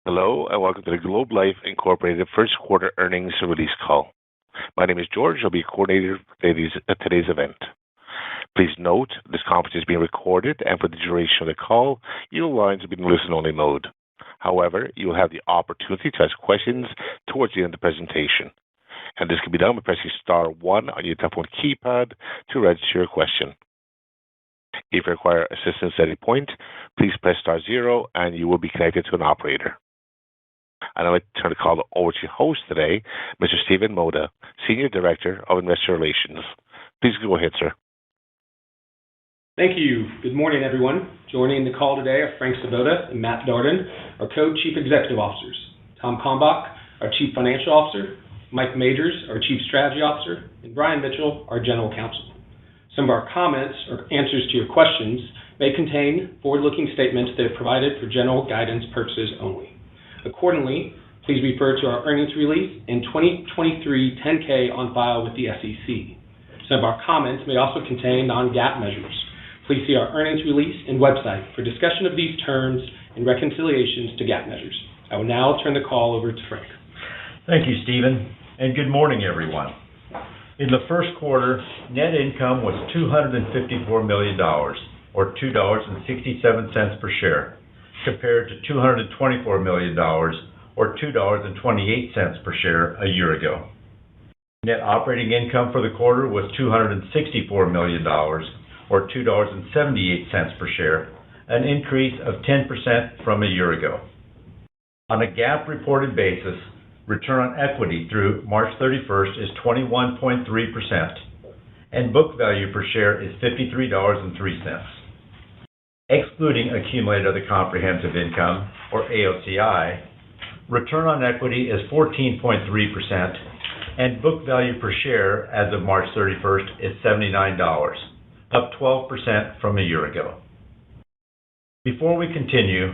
Hello, and welcome to the Globe Life Incorporated First Quarter Earnings Release Call. My name is George. I'll be coordinator for today's event. Please note, this conference is being recorded, and for the duration of the call, your lines will be in listen-only mode. However, you will have the opportunity to ask questions towards the end of the presentation, and this can be done by pressing star 1 on your telephone keypad to register your question. If you require assistance at any point, please press star 0, and you will be connected to an operator. And I'd like to turn the call over to your host today, Mr. Stephen Moda, Senior Director of Investor Relations. Please go ahead, sir. Thank you. Good morning, everyone. Joining the call today are Frank Svoboda and Matt Darden, our Co-Chief Executive Officers, Tom Kalmbach, our Chief Financial Officer, Mike Majors, our Chief Strategy Officer, and Brian Mitchell, our General Counsel. Some of our comments or answers to your questions may contain forward-looking statements that are provided for general guidance purposes only. Accordingly, please refer to our earnings release and 2023 10-K on file with the SEC. Some of our comments may also contain non-GAAP measures. Please see our earnings release and website for discussion of these terms and reconciliations to GAAP measures. I will now turn the call over to Frank. Thank you, Stephen, and good morning, everyone. In the first quarter, net income was $254 million, or $2.67 per share, compared to $224 million, or $2.28 per share a year ago. Net operating income for the quarter was $264 million, or $2.78 per share, an increase of 10% from a year ago. On a GAAP reported basis, return on equity through March 31st is 21.3%, and book value per share is $53.03. Excluding accumulated other comprehensive income, or AOCI, return on equity is 14.3%, and book value per share as of March 31st is $79, up 12% from a year ago. Before we continue,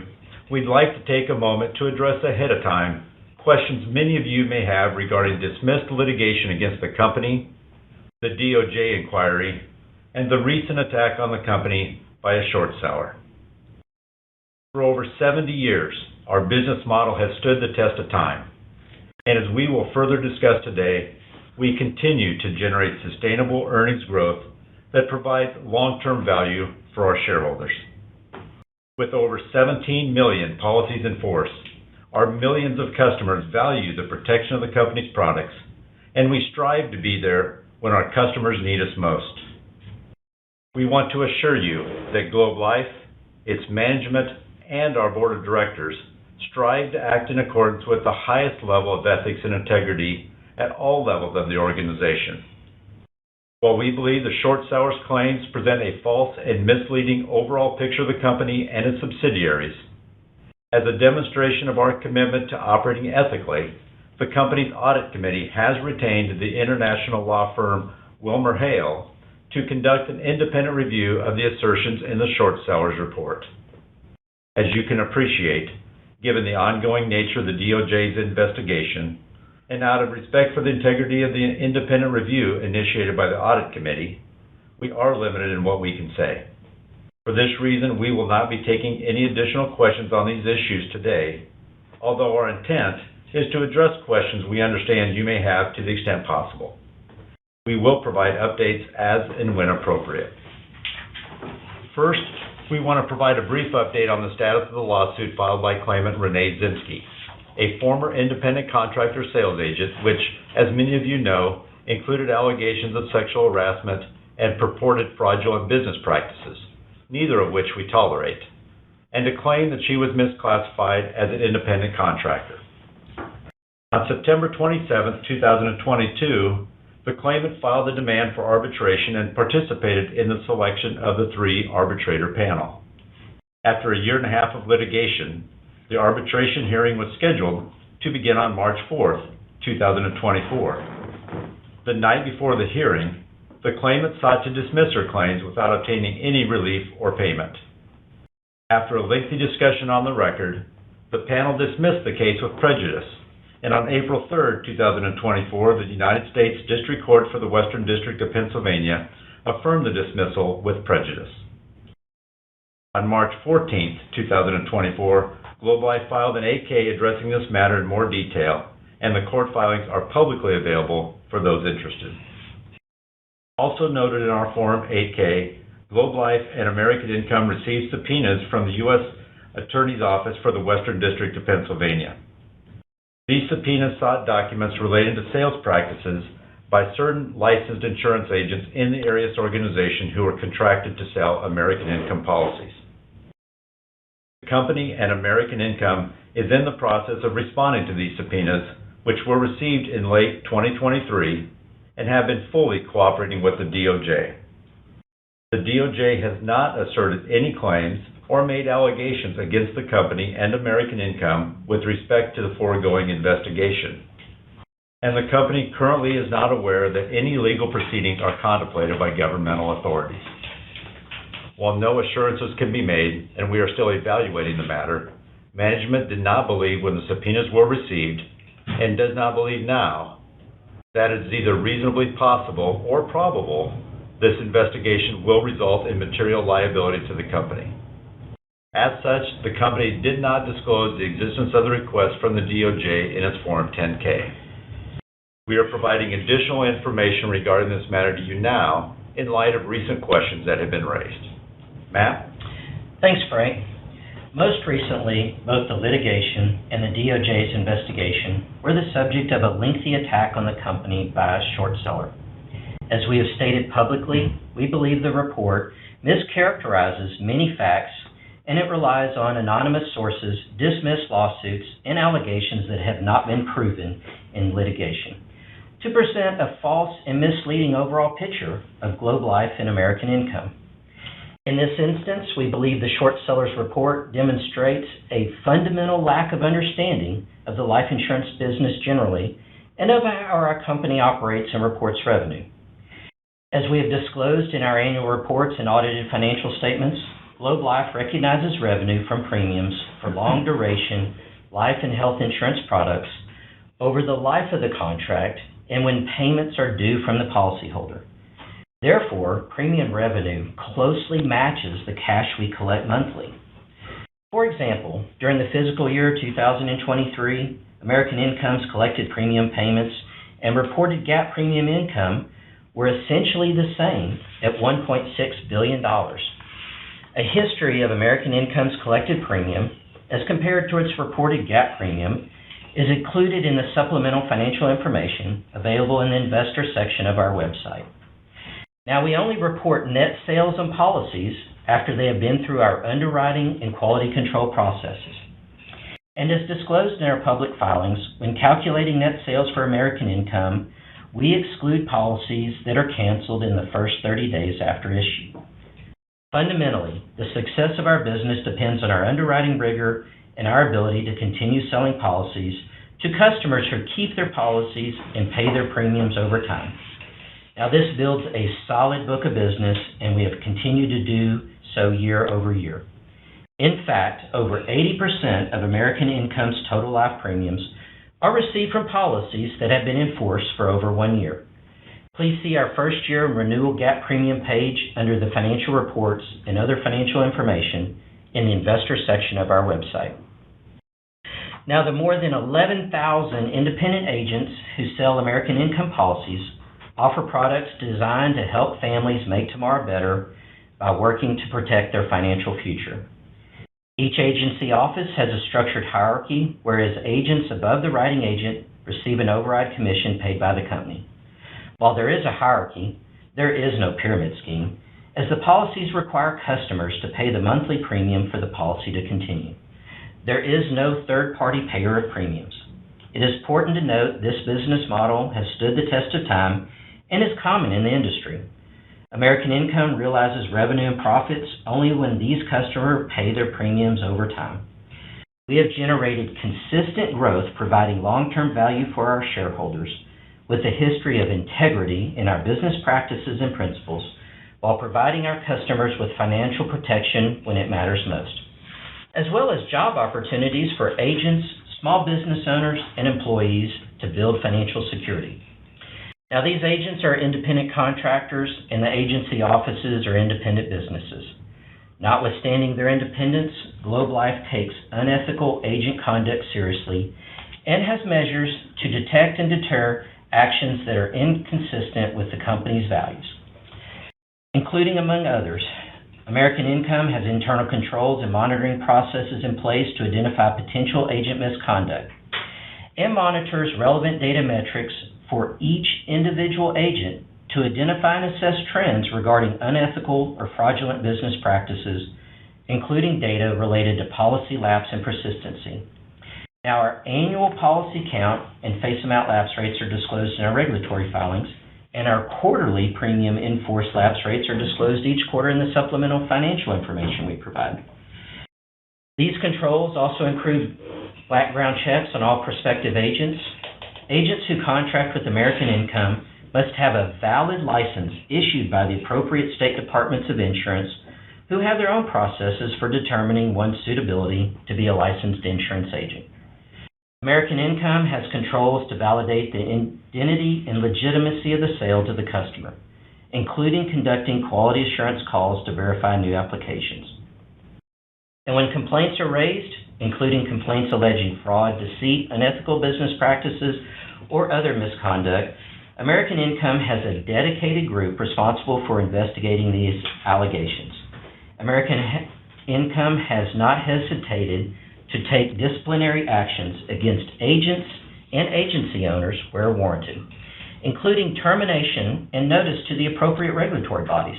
we'd like to take a moment to address ahead of time questions many of you may have regarding dismissed litigation against the company, the DOJ inquiry, and the recent attack on the company by a short seller. For over 70 years, our business model has stood the test of time, and as we will further discuss today, we continue to generate sustainable earnings growth that provides long-term value for our shareholders. With over 17 million policies in force, our millions of customers value the protection of the company's products, and we strive to be there when our customers need us most. We want to assure you that Globe Life, its management, and our board of directors strive to act in accordance with the highest level of ethics and integrity at all levels of the organization. While we believe the short seller's claims present a false and misleading overall picture of the company and its subsidiaries, as a demonstration of our commitment to operating ethically, the company's audit committee has retained the international law firm WilmerHale to conduct an independent review of the assertions in the short seller's report. As you can appreciate, given the ongoing nature of the DOJ's investigation, and out of respect for the integrity of the independent review initiated by the audit committee, we are limited in what we can say. For this reason, we will not be taking any additional questions on these issues today, although our intent is to address questions we understand you may have to the extent possible. We will provide updates as and when appropriate. First, we want to provide a brief update on the status of the lawsuit filed by claimant Renee Zinsky, a former independent contractor sales agent, which, as many of you know, included allegations of sexual harassment and purported fraudulent business practices, neither of which we tolerate, and to claim that she was misclassified as an independent contractor. On September 27, 2022, the claimant filed a demand for arbitration and participated in the selection of the 3-arbitrator panel. After a year and a half of litigation, the arbitration hearing was scheduled to begin on March 4, 2024. The night before the hearing, the claimant sought to dismiss her claims without obtaining any relief or payment. After a lengthy discussion on the record, the panel dismissed the case with prejudice, and on April 3, 2024, the United States District Court for the Western District of Pennsylvania affirmed the dismissal with prejudice. On March 14, 2024, Globe Life filed an 8-K addressing this matter in more detail, and the court filings are publicly available for those interested. Also noted in our Form 8-K, Globe Life and American Income received subpoenas from the U.S. Attorney's Office for the Western District of Pennsylvania. These subpoenas sought documents relating to sales practices by certain licensed insurance agents in the Arias organization who were contracted to sell American Income policies. The company and American Income is in the process of responding to these subpoenas, which were received in late 2023 and have been fully cooperating with the DOJ. The DOJ has not asserted any claims or made allegations against the company and American Income with respect to the foregoing investigation, and the company currently is not aware that any legal proceedings are contemplated by governmental authorities. While no assurances can be made, and we are still evaluating the matter, management did not believe when the subpoenas were received, and does not believe now, that it is either reasonably possible or probable this investigation will result in material liability to the company. As such, the company did not disclose the existence of the request from the DOJ in its Form 10-K. We are providing additional information regarding this matter to you now in light of recent questions that have been raised. Matt? Thanks, Frank. Most recently, both the litigation and the DOJ's investigation were the subject of a lengthy attack on the company by a short seller. As we have stated publicly, we believe the report mischaracterizes many facts, and it relies on anonymous sources, dismissed lawsuits, and allegations that have not been proven in litigation, to present a false and misleading overall picture of Globe Life and American Income. In this instance, we believe the short seller's report demonstrates a fundamental lack of understanding of the life insurance business generally and of how our company operates and reports revenue. As we have disclosed in our annual reports and audited financial statements, Globe Life recognizes revenue from premiums for long-duration life and health insurance products over the life of the contract and when payments are due from the policyholder. Therefore, premium revenue closely matches the cash we collect monthly. For example, during the fiscal year 2023, American Income's collected premium payments and reported GAAP premium income were essentially the same at $1.6 billion. A history of American Income's collected premium, as compared to its reported GAAP premium, is included in the supplemental financial information available in the investor section of our website. Now, we only report net sales and policies after they have been through our underwriting and quality control processes. And as disclosed in our public filings, when calculating net sales for American Income, we exclude policies that are canceled in the first 30 days after issue. Fundamentally, the success of our business depends on our underwriting rigor and our ability to continue selling policies to customers who keep their policies and pay their premiums over time. Now, this builds a solid book of business, and we have continued to do so year over year. In fact, over 80% of American Income's total life premiums are received from policies that have been in force for over 1 year. Please see our first year renewal GAAP premium page under the financial reports and other financial information in the investor section of our website. Now, the more than 11,000 independent agents who sell American Income policies offer products designed to help families make tomorrow better by working to protect their financial future. Each agency office has a structured hierarchy, whereas agents above the writing agent receive an override commission paid by the company. While there is a hierarchy, there is no pyramid scheme, as the policies require customers to pay the monthly premium for the policy to continue. There is no third-party payer of premiums. It is important to note this business model has stood the test of time and is common in the industry. American Income realizes revenue and profits only when these customers pay their premiums over time. We have generated consistent growth, providing long-term value for our shareholders, with a history of integrity in our business practices and principles, while providing our customers with financial protection when it matters most, as well as job opportunities for agents, small business owners, and employees to build financial security. Now, these agents are independent contractors, and the agency offices are independent businesses. Notwithstanding their independence, Globe Life takes unethical agent conduct seriously and has measures to detect and deter actions that are inconsistent with the company's values, including, among others, American Income has internal controls and monitoring processes in place to identify potential agent misconduct and monitors relevant data metrics for each individual agent to identify and assess trends regarding unethical or fraudulent business practices, including data related to policy lapse and persistency. Now, our annual policy count and face amount lapse rates are disclosed in our regulatory filings, and our quarterly premium in force lapse rates are disclosed each quarter in the supplemental financial information we provide. These controls also include background checks on all prospective agents. Agents who contract with American Income must have a valid license issued by the appropriate state departments of insurance who have their own processes for determining one's suitability to be a licensed insurance agent. American Income has controls to validate the identity and legitimacy of the sale to the customer, including conducting quality assurance calls to verify new applications. And when complaints are raised, including complaints alleging fraud, deceit, unethical business practices, or other misconduct, American Income has a dedicated group responsible for investigating these allegations. American Income has not hesitated to take disciplinary actions against agents and agency owners where warranted, including termination and notice to the appropriate regulatory bodies.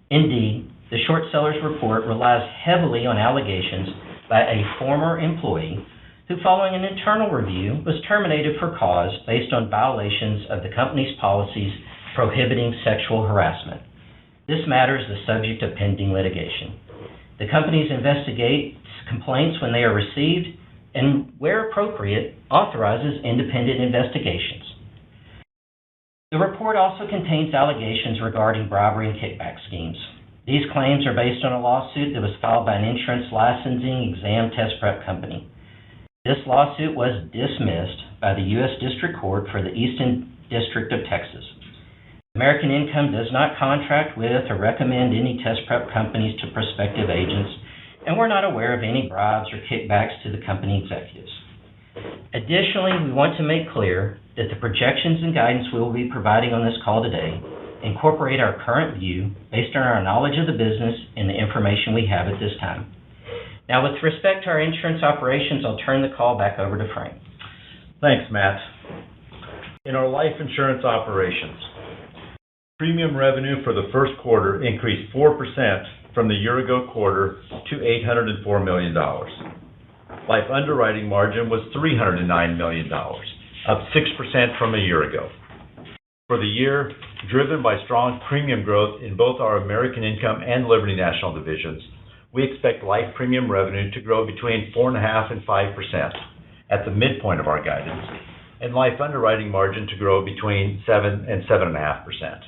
Indeed, the short seller's report relies heavily on allegations by a former employee who, following an internal review, was terminated for cause based on violations of the company's policies prohibiting sexual harassment. This matter is the subject of pending litigation. The companies investigate complaints when they are received and, where appropriate, authorizes independent investigations. The report also contains allegations regarding bribery and kickback schemes. These claims are based on a lawsuit that was filed by an insurance licensing exam test prep company. This lawsuit was dismissed by the U.S. District Court for the Eastern District of Texas. American Income does not contract with or recommend any test prep companies to prospective agents, and we're not aware of any bribes or kickbacks to the company executives. Additionally, we want to make clear that the projections and guidance we will be providing on this call today incorporate our current view based on our knowledge of the business and the information we have at this time. Now, with respect to our insurance operations, I'll turn the call back over to Frank. Thanks, Matt. In our life insurance operations, premium revenue for the first quarter increased 4% from the year-ago quarter to $804 million. Life underwriting margin was $309 million, up 6% from a year ago. For the year, driven by strong premium growth in both our American Income and Liberty National divisions, we expect life premium revenue to grow between 4.5% and 5% at the midpoint of our guidance, and life underwriting margin to grow between 7% and 7.5%.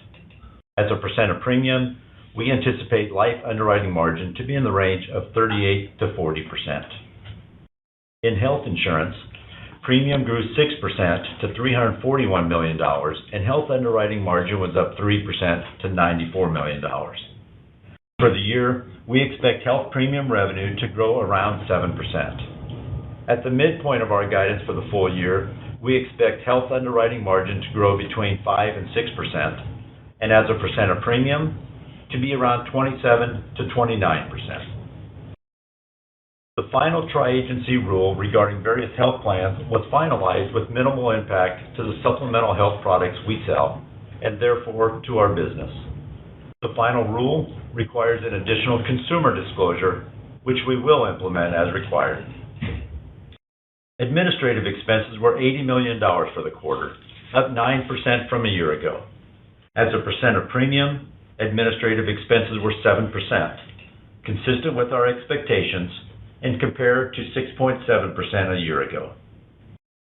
As a percent of premium, we anticipate life underwriting margin to be in the range of 38% to 40%. In health insurance, premium grew 6% to $341 million, and health underwriting margin was up 3% to $94 million. For the year, we expect health premium revenue to grow around 7%. At the midpoint of our guidance for the full year, we expect health underwriting margin to grow between 5% and 6%, and as a percent of premium, to be around 27% to 29%. The final tri-agency rule regarding various health plans was finalized with minimal impact to the supplemental health products we sell, and therefore to our business. The final rule requires an additional consumer disclosure, which we will implement as required. Administrative expenses were $80 million for the quarter, up 9% from a year ago. As a percent of premium, administrative expenses were 7%, consistent with our expectations and compared to 6.7% a year ago.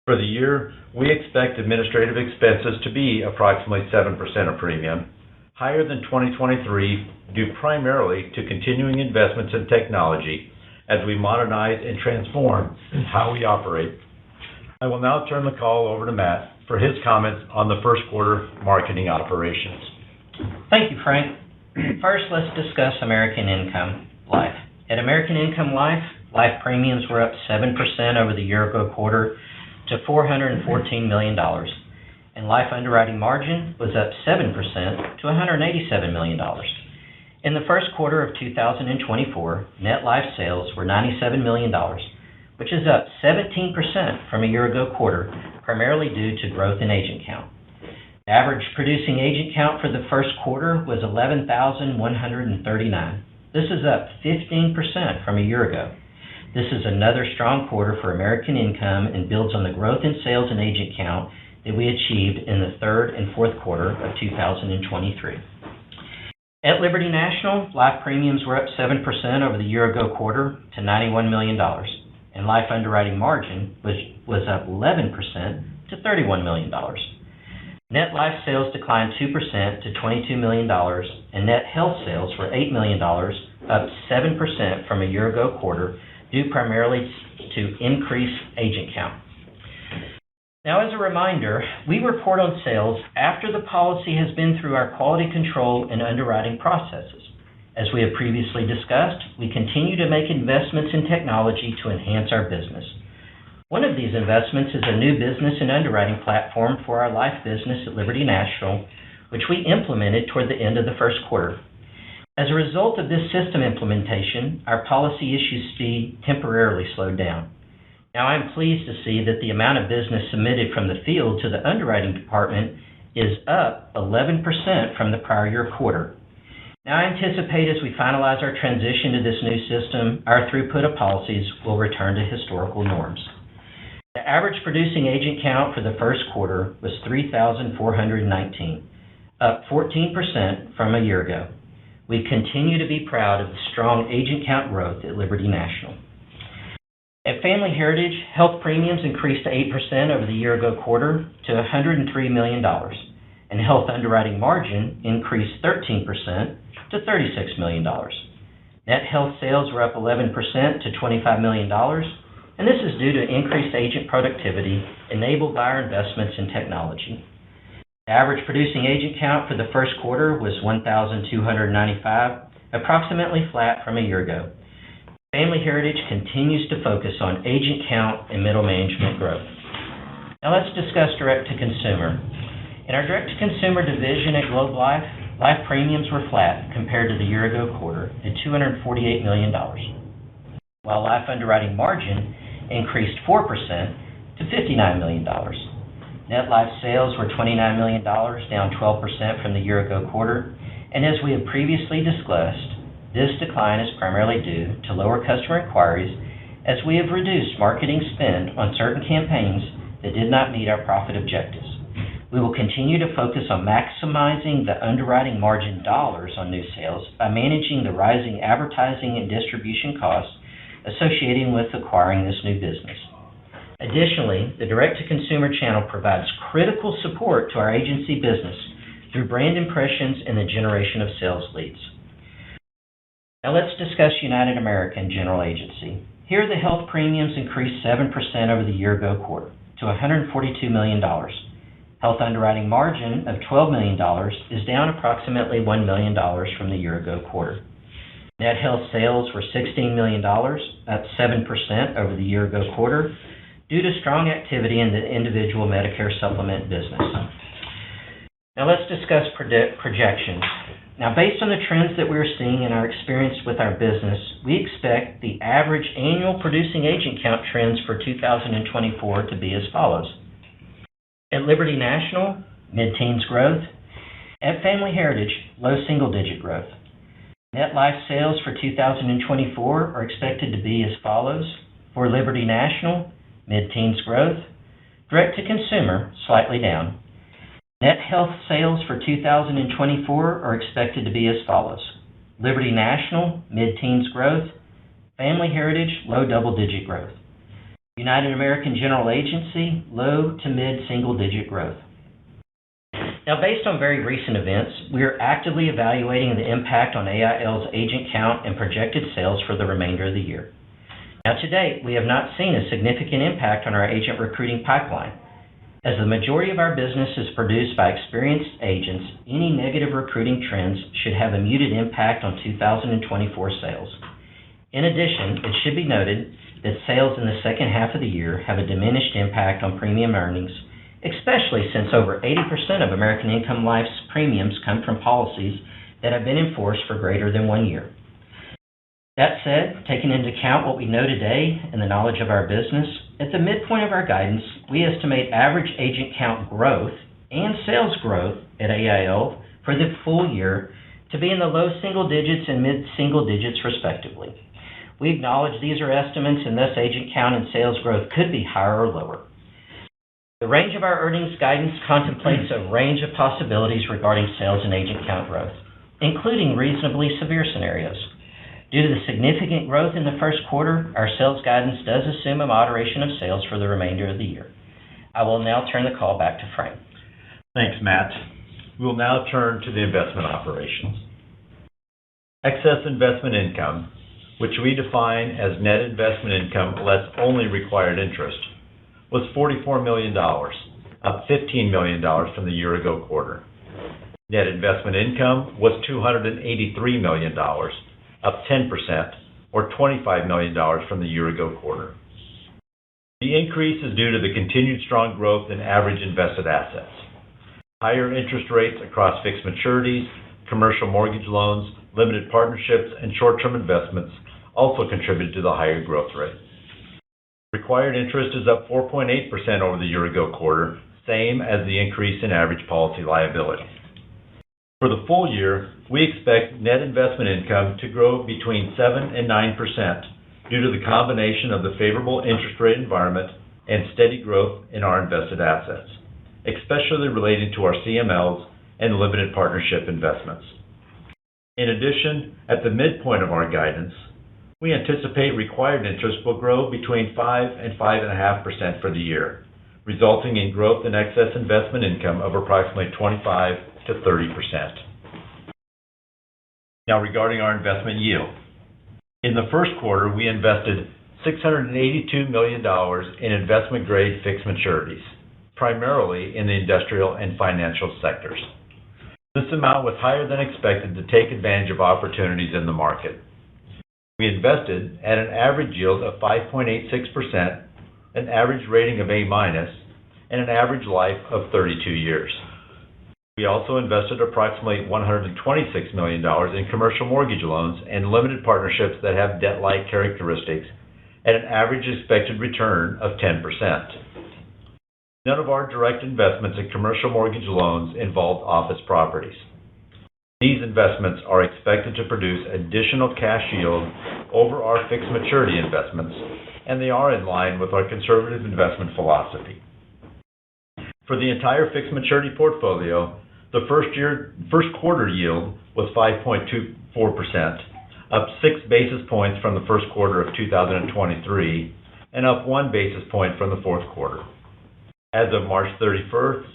For the year, we expect administrative expenses to be approximately 7% of premium, higher than 2023 due primarily to continuing investments in technology as we modernize and transform how we operate. I will now turn the call over to Matt for his comments on the first quarter marketing operations. Thank you, Frank. First, let's discuss American Income. Life. At American Income Life, life premiums were up 7% over the year-ago quarter to $414 million, and life underwriting margin was up 7% to $187 million. In the first quarter of 2024, net life sales were $97 million, which is up 17% from a year-ago quarter, primarily due to growth in agent count. The average producing agent count for the first quarter was 11,139. This is up 15% from a year ago. This is another strong quarter for American Income and builds on the growth in sales and agent count that we achieved in the third and fourth quarter of 2023. At Liberty National, life premiums were up 7% over the year-ago quarter to $91 million, and life underwriting margin was up 11% to $31 million. Net life sales declined 2% to $22 million, and net health sales were $8 million, up 7% from a year-ago quarter, due primarily to increased agent count. Now, as a reminder, we report on sales after the policy has been through our quality control and underwriting processes. As we have previously discussed, we continue to make investments in technology to enhance our business. One of these investments is a new business and underwriting platform for our life business at Liberty National, which we implemented toward the end of the first quarter. As a result of this system implementation, our policy issue speed temporarily slowed down. Now, I'm pleased to see that the amount of business submitted from the field to the underwriting department is up 11% from the prior year quarter. Now, I anticipate as we finalize our transition to this new system, our throughput of policies will return to historical norms. The average producing agent count for the first quarter was 3,419, up 14% from a year ago. We continue to be proud of the strong agent count growth at Liberty National. At Family Heritage, health premiums increased 8% over the year-ago quarter to $103 million, and health underwriting margin increased 13% to $36 million. Net health sales were up 11% to $25 million, and this is due to increased agent productivity enabled by our investments in technology. The average producing agent count for the first quarter was 1,295, approximately flat from a year ago. Family Heritage continues to focus on agent count and middle management growth. Now let's discuss direct-to-consumer. In our direct-to-consumer division at Globe Life, life premiums were flat compared to the year-ago quarter at $248 million, while life underwriting margin increased 4% to $59 million. Net life sales were $29 million, down 12% from the year-ago quarter, and as we have previously discussed, this decline is primarily due to lower customer inquiries as we have reduced marketing spend on certain campaigns that did not meet our profit objectives. We will continue to focus on maximizing the underwriting margin dollars on new sales by managing the rising advertising and distribution costs associated with acquiring this new business. Additionally, the direct-to-consumer channel provides critical support to our agency business through brand impressions and the generation of sales leads. Now let's discuss United American General Agency. Here, the health premiums increased 7% over the year-ago quarter to $142 million. Health underwriting margin of $12 million is down approximately $1 million from the year-ago quarter. Net health sales were $16 million, up 7% over the year-ago quarter, due to strong activity in the individual Medicare supplement business. Now let's discuss projections. Now, based on the trends that we're seeing and our experience with our business, we expect the average annual producing agent count trends for 2024 to be as follows. At Liberty National, mid-teens growth. At Family Heritage, low single-digit growth. Net life sales for 2024 are expected to be as follows. For Liberty National, mid-teens growth. Direct-to-consumer, slightly down. Net health sales for 2024 are expected to be as follows. Liberty National, mid-teens growth. Family Heritage, low double-digit growth. United American General Agency, low to mid-single-digit growth. Now, based on very recent events, we are actively evaluating the impact on AIL's agent count and projected sales for the remainder of the year. Now, to date, we have not seen a significant impact on our agent recruiting pipeline. As the majority of our business is produced by experienced agents, any negative recruiting trends should have a muted impact on 2024 sales. In addition, it should be noted that sales in the second half of the year have a diminished impact on premium earnings, especially since over 80% of American Income Life's premiums come from policies that have been in force for greater than 1 year. That said, taking into account what we know today and the knowledge of our business, at the midpoint of our guidance, we estimate average agent count growth and sales growth at AIL for the full year to be in the low single digits and mid-single digits respectively. We acknowledge these are estimates and thus agent count and sales growth could be higher or lower. The range of our earnings guidance contemplates a range of possibilities regarding sales and agent count growth, including reasonably severe scenarios. Due to the significant growth in the first quarter, our sales guidance does assume a moderation of sales for the remainder of the year. I will now turn the call back to Frank. Thanks, Matt. We will now turn to the investment operations. Excess investment income, which we define as net investment income less only required interest, was $44 million, up $15 million from the year-ago quarter. Net investment income was $283 million, up 10%, or $25 million from the year-ago quarter. The increase is due to the continued strong growth in average invested assets. Higher interest rates across fixed maturities, commercial mortgage loans, limited partnerships, and short-term investments also contributed to the higher growth rate. Required interest is up 4.8% over the year-ago quarter, same as the increase in average policy liability. For the full year, we expect net investment income to grow between 7 and 9% due to the combination of the favorable interest rate environment and steady growth in our invested assets, especially relating to our CMLs and limited partnership investments. In addition, at the midpoint of our guidance, we anticipate required interest will grow between 5 and 5.5% for the year, resulting in growth in excess investment income of approximately 25 to 30%. Now regarding our investment yield. In the first quarter, we invested $682 million in investment-grade fixed maturities, primarily in the industrial and financial sectors. This amount was higher than expected to take advantage of opportunities in the market. We invested at an average yield of 5.86%, an average rating of A-, and an average life of 32 years. We also invested approximately $126 million in commercial mortgage loans and limited partnerships that have debt-like characteristics at an average expected return of 10%. None of our direct investments in commercial mortgage loans involved office properties. These investments are expected to produce additional cash yield over our fixed maturity investments, and they are in line with our conservative investment philosophy. For the entire fixed maturity portfolio, the first quarter yield was 5.24%, up 6 basis points from the first quarter of 2023, and up 1 basis point from the fourth quarter. As of March 31st,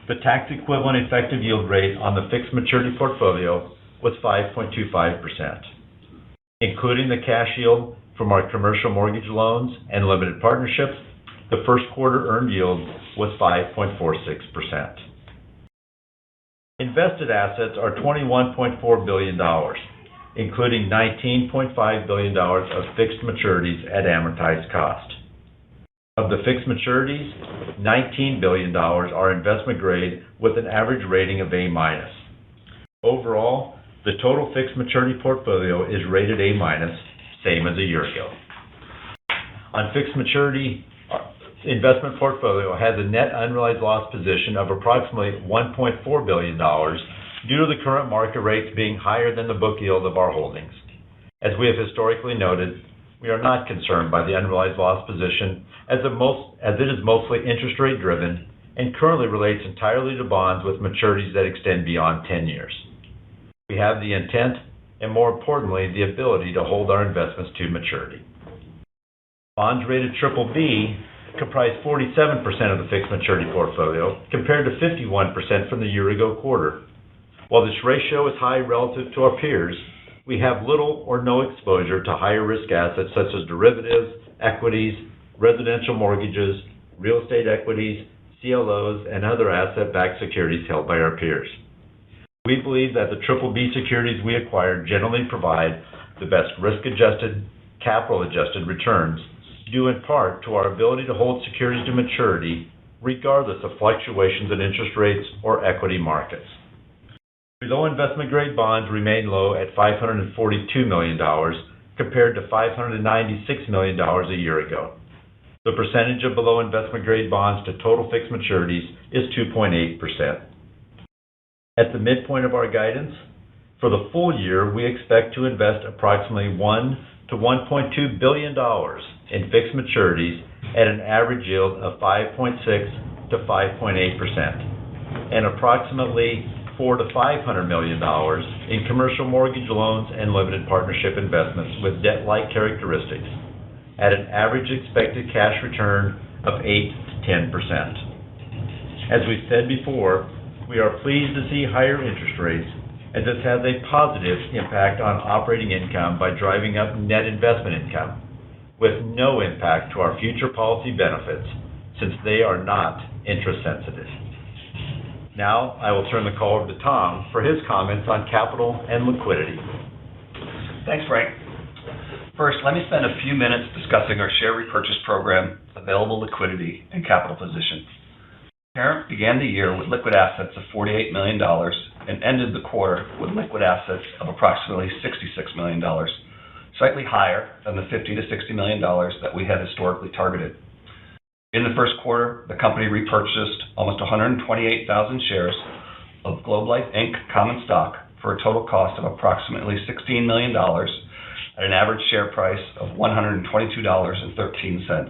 the tax equivalent effective yield rate on the fixed maturity portfolio was 5.25%. Including the cash yield from our commercial mortgage loans and limited partnerships, the first quarter earned yield was 5.46%. Invested assets are $21.4 billion, including $19.5 billion of fixed maturities at amortized cost. Of the fixed maturities, $19 billion are investment grade with an average rating of A-. Overall, the total fixed maturity portfolio is rated A-, same as a year ago. On fixed maturity, investment portfolio has a net unrealized loss position of approximately $1.4 billion due to the current market rates being higher than the book yield of our holdings. As we have historically noted, we are not concerned by the unrealized loss position as it is mostly interest rate driven and currently relates entirely to bonds with maturities that extend beyond 10 years. We have the intent and, more importantly, the ability to hold our investments to maturity. Bonds rated BBB comprise 47% of the fixed maturity portfolio, compared to 51% from the year-ago quarter. While this ratio is high relative to our peers, we have little or no exposure to higher risk assets such as derivatives, equities, residential mortgages, real estate equities, CLOs, and other asset-backed securities held by our peers. We believe that the BBB securities we acquire generally provide the best risk-adjusted, capital-adjusted returns, due in part to our ability to hold securities to maturity regardless of fluctuations in interest rates or equity markets. Below investment-grade bonds remain low at $542 million compared to $596 million a year ago. The percentage of below investment-grade bonds to total fixed maturities is 2.8%. At the midpoint of our guidance, for the full year, we expect to invest approximately $1 to $1.2 billion in fixed maturities at an average yield of 5.6 to 5.8%, and approximately $400 to $500 million in commercial mortgage loans and limited partnership investments with debt-like characteristics at an average expected cash return of 8 to 10%. As we've said before, we are pleased to see higher interest rates, as this has a positive impact on operating income by driving up net investment income, with no impact to our future policy benefits since they are not interest sensitive. Now, I will turn the call over to Tom for his comments on capital and liquidity. Thanks, Frank. First, let me spend a few minutes discussing our share repurchase program, available liquidity, and capital position. The parent began the year with liquid assets of $48 million and ended the quarter with liquid assets of approximately $66 million, slightly higher than the $50 to $60 million that we had historically targeted. In the first quarter, the company repurchased almost 128,000 shares of Globe Life Inc. common stock for a total cost of approximately $16 million at an average share price of $122.13.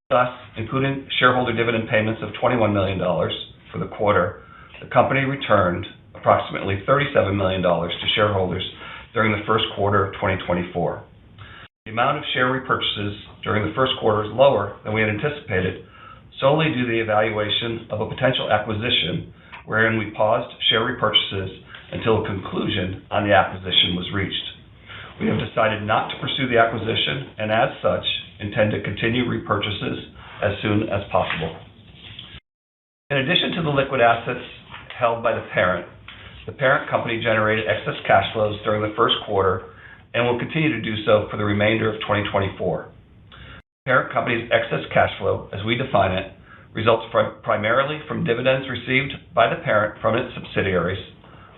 Thus, including shareholder dividend payments of $21 million for the quarter, the company returned approximately $37 million to shareholders during the first quarter of 2024. The amount of share repurchases during the first quarter is lower than we had anticipated, solely due to the evaluation of a potential acquisition wherein we paused share repurchases until a conclusion on the acquisition was reached. We have decided not to pursue the acquisition and, as such, intend to continue repurchases as soon as possible. In addition to the liquid assets held by the parent company generated excess cash flows during the first quarter and will continue to do so for the remainder of 2024. The parent company's excess cash flow, as we define it, results primarily from dividends received by the parent from its subsidiaries,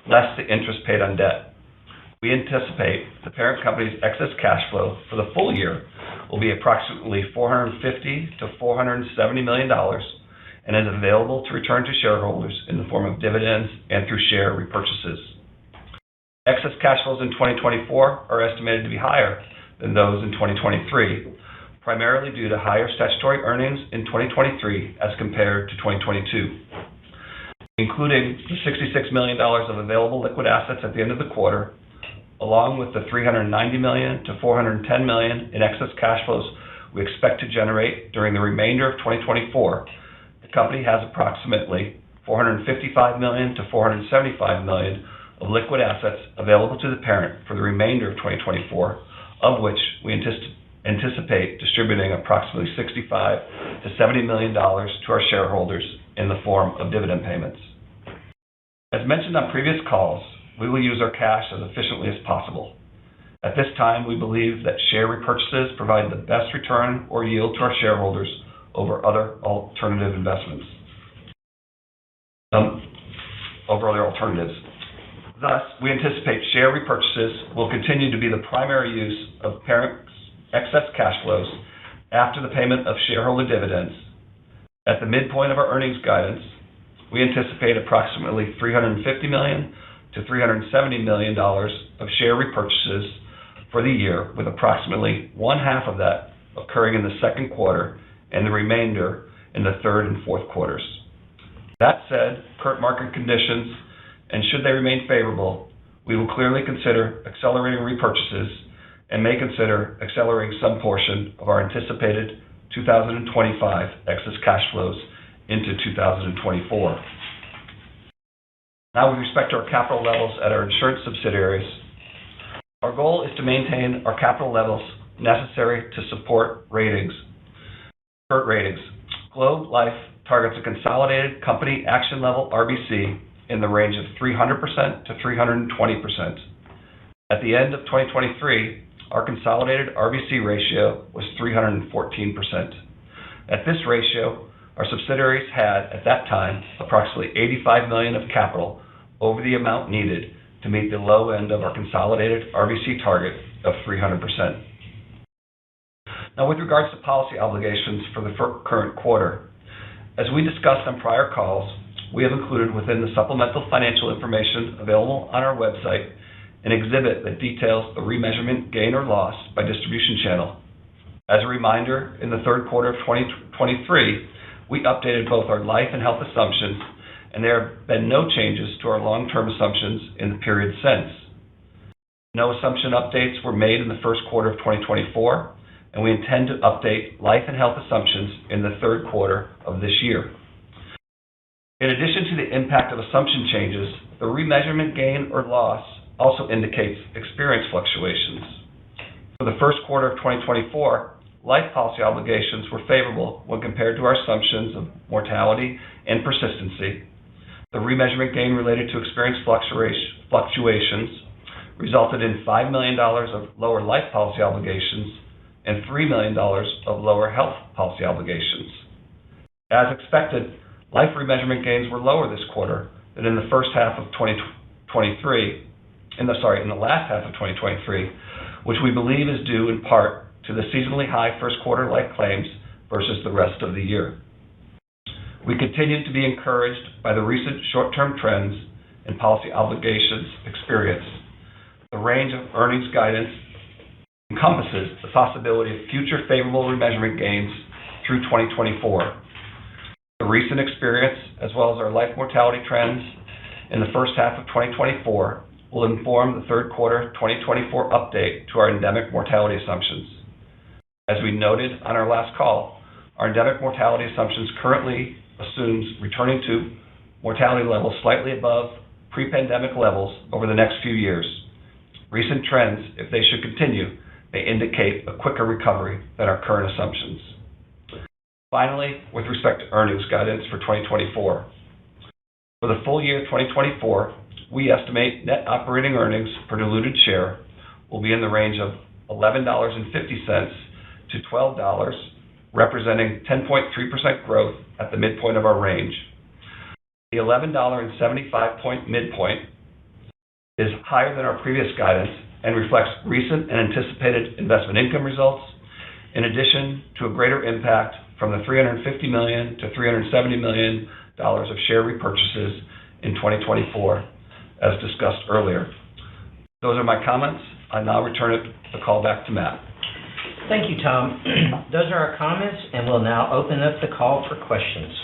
less the interest paid on debt. We anticipate the parent company's excess cash flow for the full year will be approximately $450 to $470 million and is available to return to shareholders in the form of dividends and through share repurchases. Excess cash flows in 2024 are estimated to be higher than those in 2023, primarily due to higher statutory earnings in 2023 as compared to 2022. Including the $66 million of available liquid assets at the end of the quarter, along with the $390 million to $410 million in excess cash flows we expect to generate during the remainder of 2024, the company has approximately $455 million to $475 million of liquid assets available to the parent for the remainder of 2024, of which we anticipate distributing approximately $65 to $70 million to our shareholders in the form of dividend payments. As mentioned on previous calls, we will use our cash as efficiently as possible. At this time, we believe that share repurchases provide the best return or yield to our shareholders over other alternative investments. Thus, we anticipate share repurchases will continue to be the primary use of parent's excess cash flows after the payment of shareholder dividends. At the midpoint of our earnings guidance, we anticipate approximately $350 million to $370 million of share repurchases for the year, with approximately one half of that occurring in the second quarter and the remainder in the third and fourth quarters. That said, current market conditions, and should they remain favorable, we will clearly consider accelerating repurchases and may consider accelerating some portion of our anticipated 2025 excess cash flows into 2024. Now, with respect to our capital levels at our insurance subsidiaries, our goal is to maintain our capital levels necessary to support ratings. Globe Life targets a consolidated company action level RBC in the range of 300% to 320%. At the end of 2023, our consolidated RBC ratio was 314%. At this ratio, our subsidiaries had, at that time, approximately $85 million of capital over the amount needed to meet the low end of our consolidated RBC target of 300%. Now, with regards to policy obligations for the current quarter, as we discussed on prior calls, we have included within the supplemental financial information available on our website an exhibit that details the remeasurement gain or loss by distribution channel. As a reminder, in the third quarter of 2023, we updated both our life and health assumptions, and there have been no changes to our long-term assumptions in the period since. No assumption updates were made in the first quarter of 2024, and we intend to update life and health assumptions in the third quarter of this year. In addition to the impact of assumption changes, the remeasurement gain or loss also indicates experience fluctuations. For the first quarter of 2024, life policy obligations were favorable when compared to our assumptions of mortality and persistency. The remeasurement gain related to experience fluctuations resulted in $5 million of lower life policy obligations and $3 million of lower health policy obligations. As expected, life remeasurement gains were lower this quarter than in the last half of 2023, which we believe is due in part to the seasonally high first quarter life claims versus the rest of the year. We continue to be encouraged by the recent short-term trends in policy obligations experience. The range of earnings guidance encompasses the possibility of future favorable remeasurement gains through 2024. The recent experience, as well as our life mortality trends in the first half of 2024, will inform the third quarter 2024 update to our endemic mortality assumptions. As we noted on our last call, our endemic mortality assumptions currently assumes returning to mortality levels slightly above pre-pandemic levels over the next few years. Recent trends, if they should continue, may indicate a quicker recovery than our current assumptions. Finally, with respect to earnings guidance for 2024. For the full year 2024, we estimate net operating earnings per diluted share will be in the range of $11.50 to $12, representing 10.3% growth at the midpoint of our range. The $11.75 point midpoint is higher than our previous guidance and reflects recent and anticipated investment income results, in addition to a greater impact from the $350 million to $370 million of share repurchases in 2024, as discussed earlier. Those are my comments. I now return the call back to Matt. Thank you, Tom. Those are our comments, and we'll now open up the call for questions.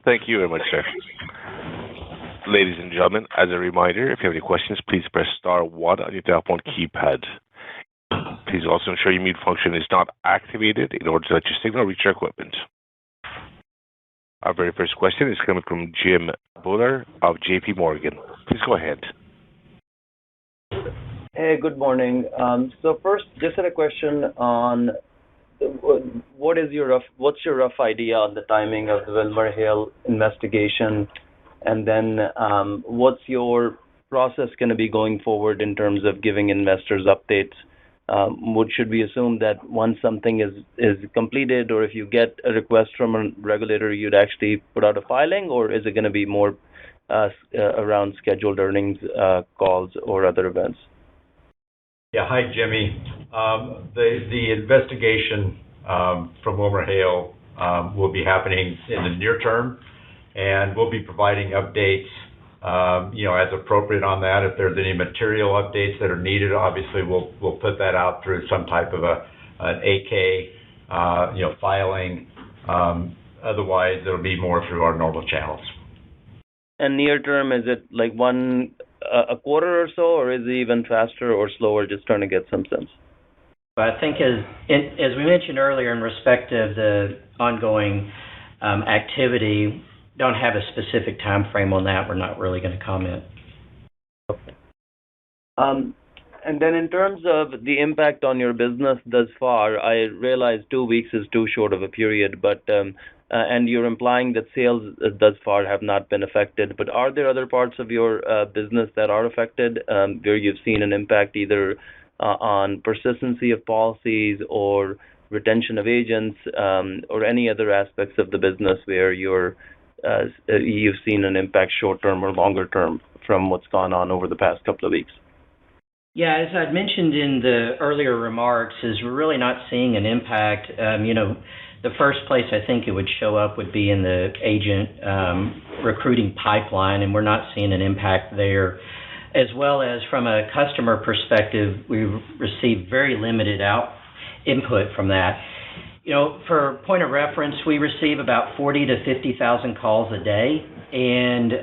Thank you very much, sir. Ladies and gentlemen, as a reminder, if you have any questions, please press star 1 on your telephone keypad. Please also ensure your mute function is not activated in order to let your signal reach your equipment. Our very first question is coming from Jim Buller of J.P. Morgan. Please go ahead. Hey, good morning. So first, just had a question on what's your rough idea on the timing of the WilmerHale investigation, and then what's your process going to be going forward in terms of giving investors updates? Should we assume that once something is completed, or if you get a request from a regulator, you'd actually put out a filing, or is it going to be more around scheduled earnings calls or other events? Yeah, hi, Jimmy. The investigation from WilmerHale will be happening in the near term, and we'll be providing updates, as appropriate on that. If there's any material updates that are needed, obviously we'll put that out through some type of an 8-K, filing. Otherwise, it'll be more through our normal channels. And near term, is it like a quarter or so, or is it even faster or slower? Just trying to get some sense. I think as we mentioned earlier, in respect of the ongoing activity, don't have a specific time frame on that. We're not really going to comment. Okay. And then in terms of the impact on your business thus far, I realize 2 weeks is too short of a period, but and you're implying that sales thus far have not been affected. But are there other parts of your business that are affected, where you've seen an impact either on persistency of policies or retention of agents, or any other aspects of the business where you've seen an impact short term or longer term from what's gone on over the past couple of weeks? Yeah, as I'd mentioned in the earlier remarks, is we're really not seeing an impact. The first place I think it would show up would be in the agent recruiting pipeline, and we're not seeing an impact there. As well as from a customer perspective, we receive very limited input from that. For point of reference, we receive about 40 to 50,000 calls a day, and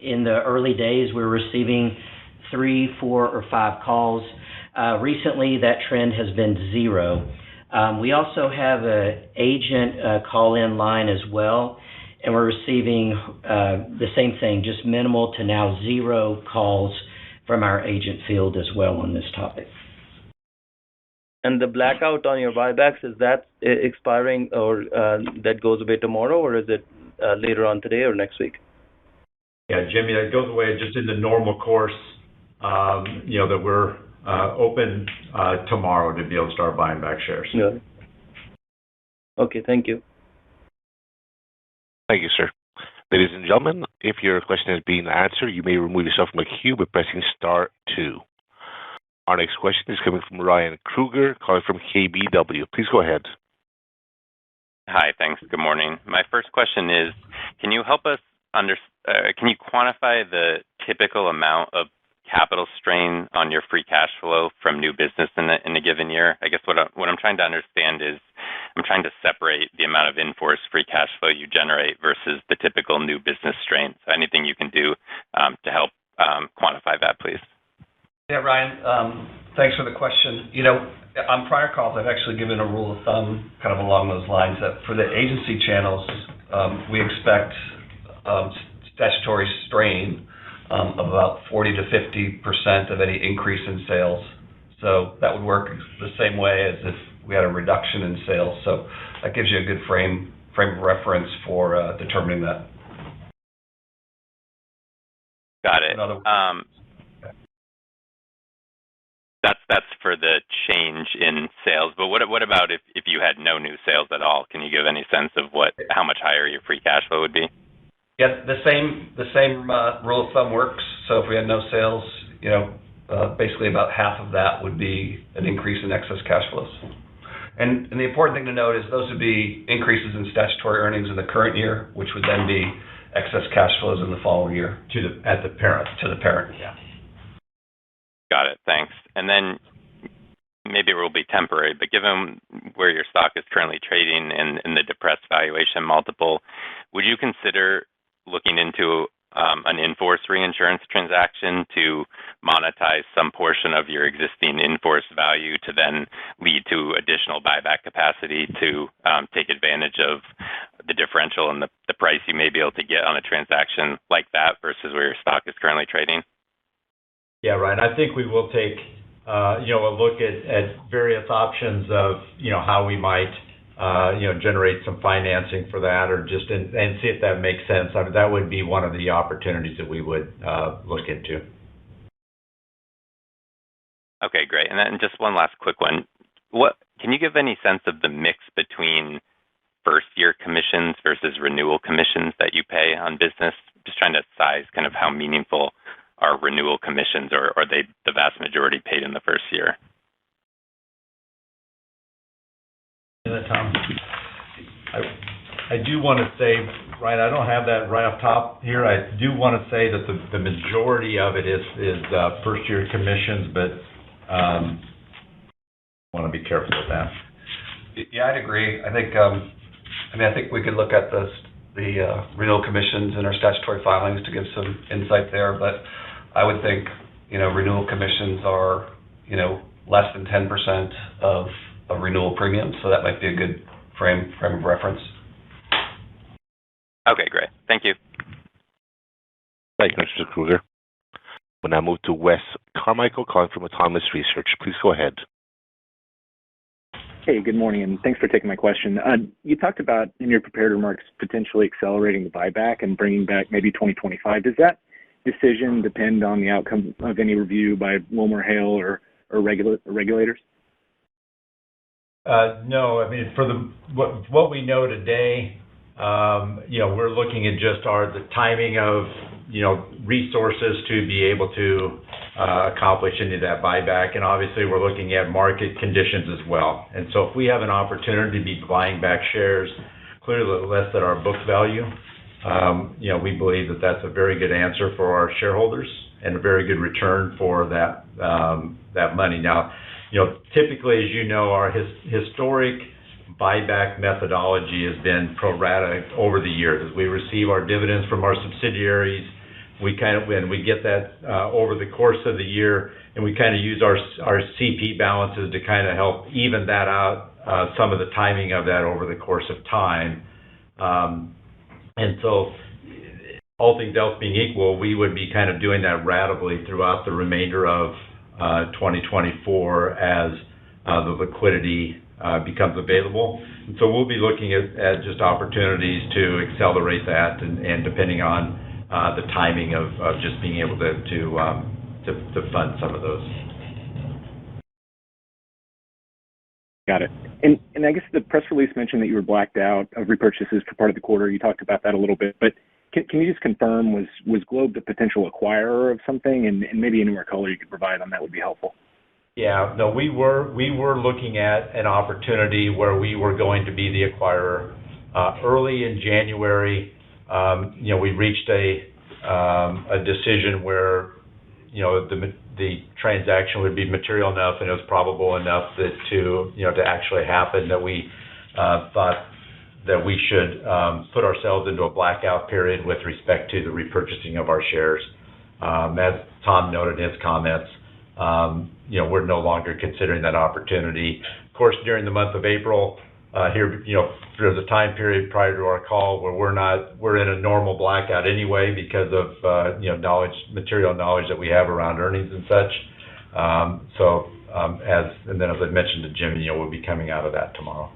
in the early days, we were receiving 3, 4, or 5 calls. Recently, that trend has been 0. We also have an agent call-in line as well, and we're receiving the same thing, just minimal to now 0 calls from our agent field as well on this topic. And the blackout on your buybacks, is that expiring, or that goes away tomorrow, or is it later on today or next week? Yeah, Jimmy, that goes away just in the normal course, that we're open tomorrow to be able to start buying back shares. Yeah. Okay, thank you. Thank you, sir. Ladies and gentlemen, if your question has been answered, you may remove yourself from the queue by pressing star 2. Our next question is coming from Ryan Krueger, calling from KBW. Please go ahead. Hi, thanks. Good morning. My first question is, can you help us can you quantify the typical amount of capital strain on your free cash flow from new business in a given year? I guess what I'm trying to understand is I'm trying to separate the amount of in-force free cash flow you generate versus the typical new business strain. So anything you can do to help quantify that, please. Yeah, Ryan, thanks for the question. On prior calls, I've actually given a rule of thumb kind of along those lines that for the agency channels, we expect statutory strain of about 40 to 50% of any increase in sales. So that would work the same way as if we had a reduction in sales. So that gives you a good frame of reference for determining that. Got it. That's for the change in sales. But what about if you had no new sales at all? Can you give any sense of how much higher your free cash flow would be? Yeah, the same rule of thumb works. So if we had no sales, basically about half of that would be an increase in excess cash flows. And the important thing to note is those would be increases in statutory earnings in the current year, which would then be excess cash flows in the following year. At the parent. To the parent, yeah. Got it, thanks. And then maybe it will be temporary, but given where your stock is currently trading and the depressed valuation multiple, would you consider looking into an in-force reinsurance transaction to monetize some portion of your existing in-force value to then lead to additional buyback capacity to take advantage of the differential and the price you may be able to get on a transaction like that versus where your stock is currently trading? Yeah, Ryan, I think we will take a look at various options of how we might generate some financing for that, or just and see if that makes sense. I mean, that would be one of the opportunities that we would look into. Okay, great. And then just one last quick one. Can you give any sense of the mix between first-year commissions versus renewal commissions that you pay on business? Just trying to size kind of how meaningful are renewal commissions, or are they the vast majority paid in the first year? Tom, I do want to say, Ryan, I don't have that right off top here. I do want to say that the majority of it is first-year commissions, but I want to be careful with that. Yeah, I'd agree. I think we could look at the renewal commissions in our statutory filings to give some insight there, but I would think renewal commissions are less than 10% of renewal premiums, so that might be a good frame of reference. Okay, great. Thank you. Thank you, Mr. Krueger. We'll now move to Wes Carmichael, calling from Autonomous Research. Please go ahead. Hey, good morning, and thanks for taking my question. You talked about, in your prepared remarks, potentially accelerating the buyback and bringing back maybe 2025. Does that decision depend on the outcome of any review by WilmerHale or regulators? No. I mean, what we know today, we're looking at just the timing of, resources to be able to accomplish any of that buyback. And obviously, we're looking at market conditions as well. And so if we have an opportunity to be buying back shares clearly less than our book value, we believe that that's a very good answer for our shareholders and a very good return for that money. Now, typically, as you know, our historic buyback methodology has been pro rata over the years. As we receive our dividends from our subsidiaries, we get that over the course of the year, and we kind of use our CP balances to kind of help even that out, some of the timing of that over the course of time. And so, all things else being equal, we would be kind of doing that ratably throughout the remainder of 2024 as the liquidity becomes available. And so we'll be looking at just opportunities to accelerate that, and depending on the timing of just being able to fund some of those. Got it. And I guess the press release mentioned that you were blacked out of repurchases for part of the quarter. You talked about that a little bit, but can you just confirm, was Globe the potential acquirer of something, and maybe any more color you could provide on that would be helpful? Yeah, no, we were looking at an opportunity where we were going to be the acquirer. Early in January, we reached a decision where, the transaction would be material enough and it was probable enough that to actually happen, that we thought that we should put ourselves into a blackout period with respect to the repurchasing of our shares. As Tom noted in his comments, we're no longer considering that opportunity. Of course, during the month of April, through the time period prior to our call, where we're in a normal blackout anyway because of material knowledge that we have around earnings and such. And then as I mentioned to Jimmy, we'll be coming out of that tomorrow.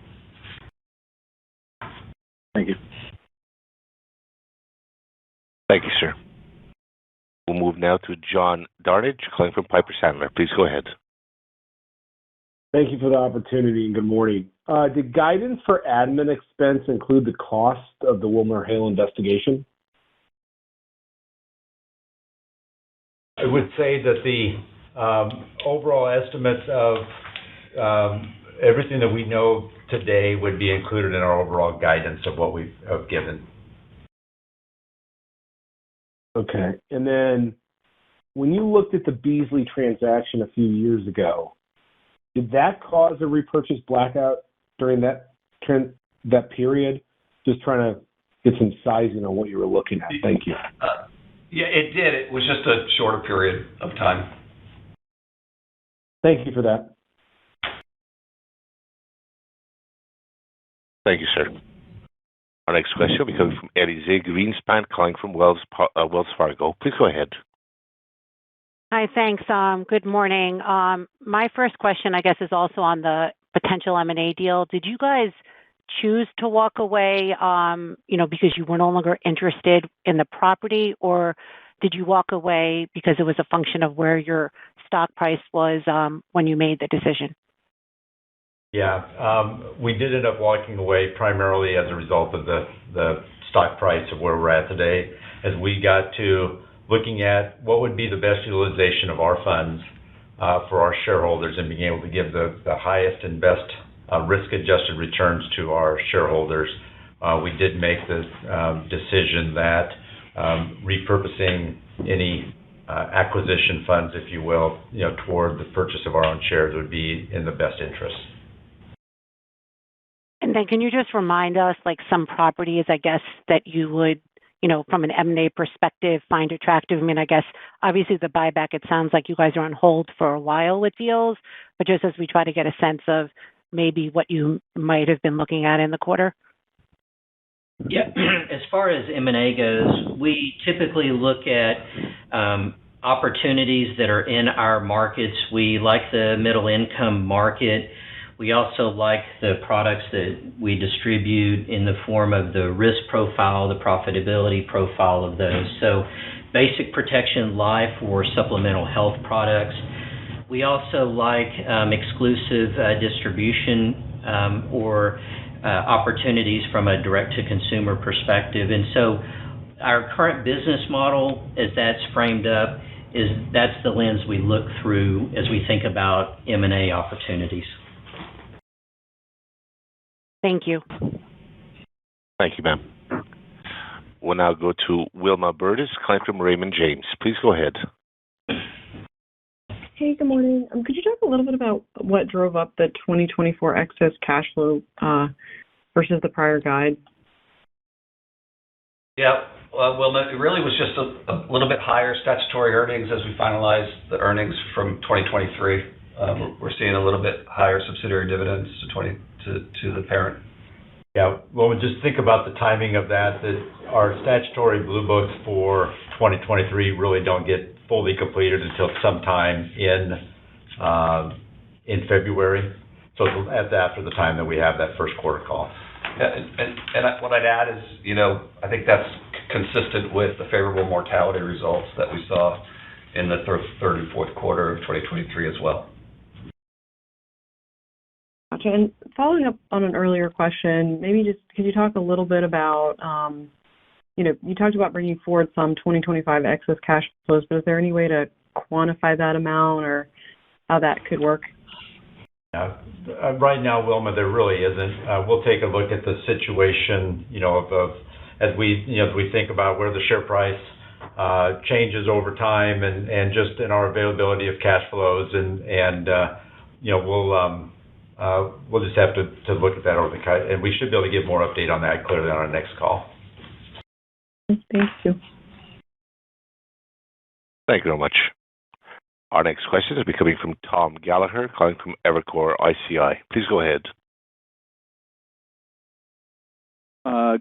Thank you. Thank you, sir. We'll move now to John Darnage, calling from Piper Sandler. Please go ahead. Thank you for the opportunity, and good morning. Did guidance for admin expense include the cost of the WilmerHale investigation? I would say that the overall estimates of everything that we know today would be included in our overall guidance of what we've given. Okay. And then when you looked at the Beasley transaction a few years ago, did that cause a repurchase blackout during that period? Just trying to get some sizing on what you were looking at. Thank you. Yeah, it did. It was just a shorter period of time. Thank you for that. Thank you, sir. Our next question will be coming from Elyse Greenspan, calling from Wells Fargo. Please go ahead. Hi, thanks. Good morning. My first question, I guess, is also on the potential M&A deal. Did you guys choose to walk away, because you were no longer interested in the property, or did you walk away because it was a function of where your stock price was when you made the decision? Yeah, we did end up walking away primarily as a result of the stock price of where we're at today, as we got to looking at what would be the best utilization of our funds for our shareholders and being able to give the highest and best risk-adjusted returns to our shareholders. We did make the decision that repurposing any acquisition funds, if you will, toward the purchase of our own shares would be in the best interest. And then can you just remind us, some properties, I guess, that you would, from an M&A perspective, find attractive? I mean, I guess, obviously, the buyback, it sounds like you guys are on hold for a while with deals, but just as we try to get a sense of maybe what you might have been looking at in the quarter? Yeah, as far as M&A goes, we typically look at opportunities that are in our markets. We like the middle income market. We also like the products that we distribute in the form of the risk profile, the profitability profile of those. So basic protection life or supplemental health products. We also like exclusive distribution or opportunities from a direct-to-consumer perspective. And so our current business model, as that's framed up, that's the lens we look through as we think about M&A opportunities. Thank you. Thank you, ma'am. We'll now go to Wilma Burtis, calling from Raymond James. Please go ahead. Hey, good morning. Could you talk a little bit about what drove up the 2024 excess cash flow versus the prior guide? Yeah, well, it really was just a little bit higher statutory earnings as we finalized the earnings from 2023. We're seeing a little bit higher subsidiary dividends to the parent. Yeah, well, just think about the timing of that our statutory blue books for 2023 really don't get fully completed until sometime in February. So that's after the time that we have that first quarter call. And what I'd add is, I think that's consistent with the favorable mortality results that we saw in the third and fourth quarter of 2023 as well. Gotcha. And following up on an earlier question, maybe just could you talk a little bit about, you talked about bringing forward some 2025 excess cash flows, but is there any way to quantify that amount or how that could work? Yeah. Right now, Wilma, there really isn't. We'll take a look at the situation, as we think about where the share price changes over time and just in our availability of cash flows, and we'll just have to look at that over and we should be able to give more update on that clearly on our next call. Thank you. Thank you very much. Our next question is coming from Tom Gallagher, calling from Evercore ISI. Please go ahead.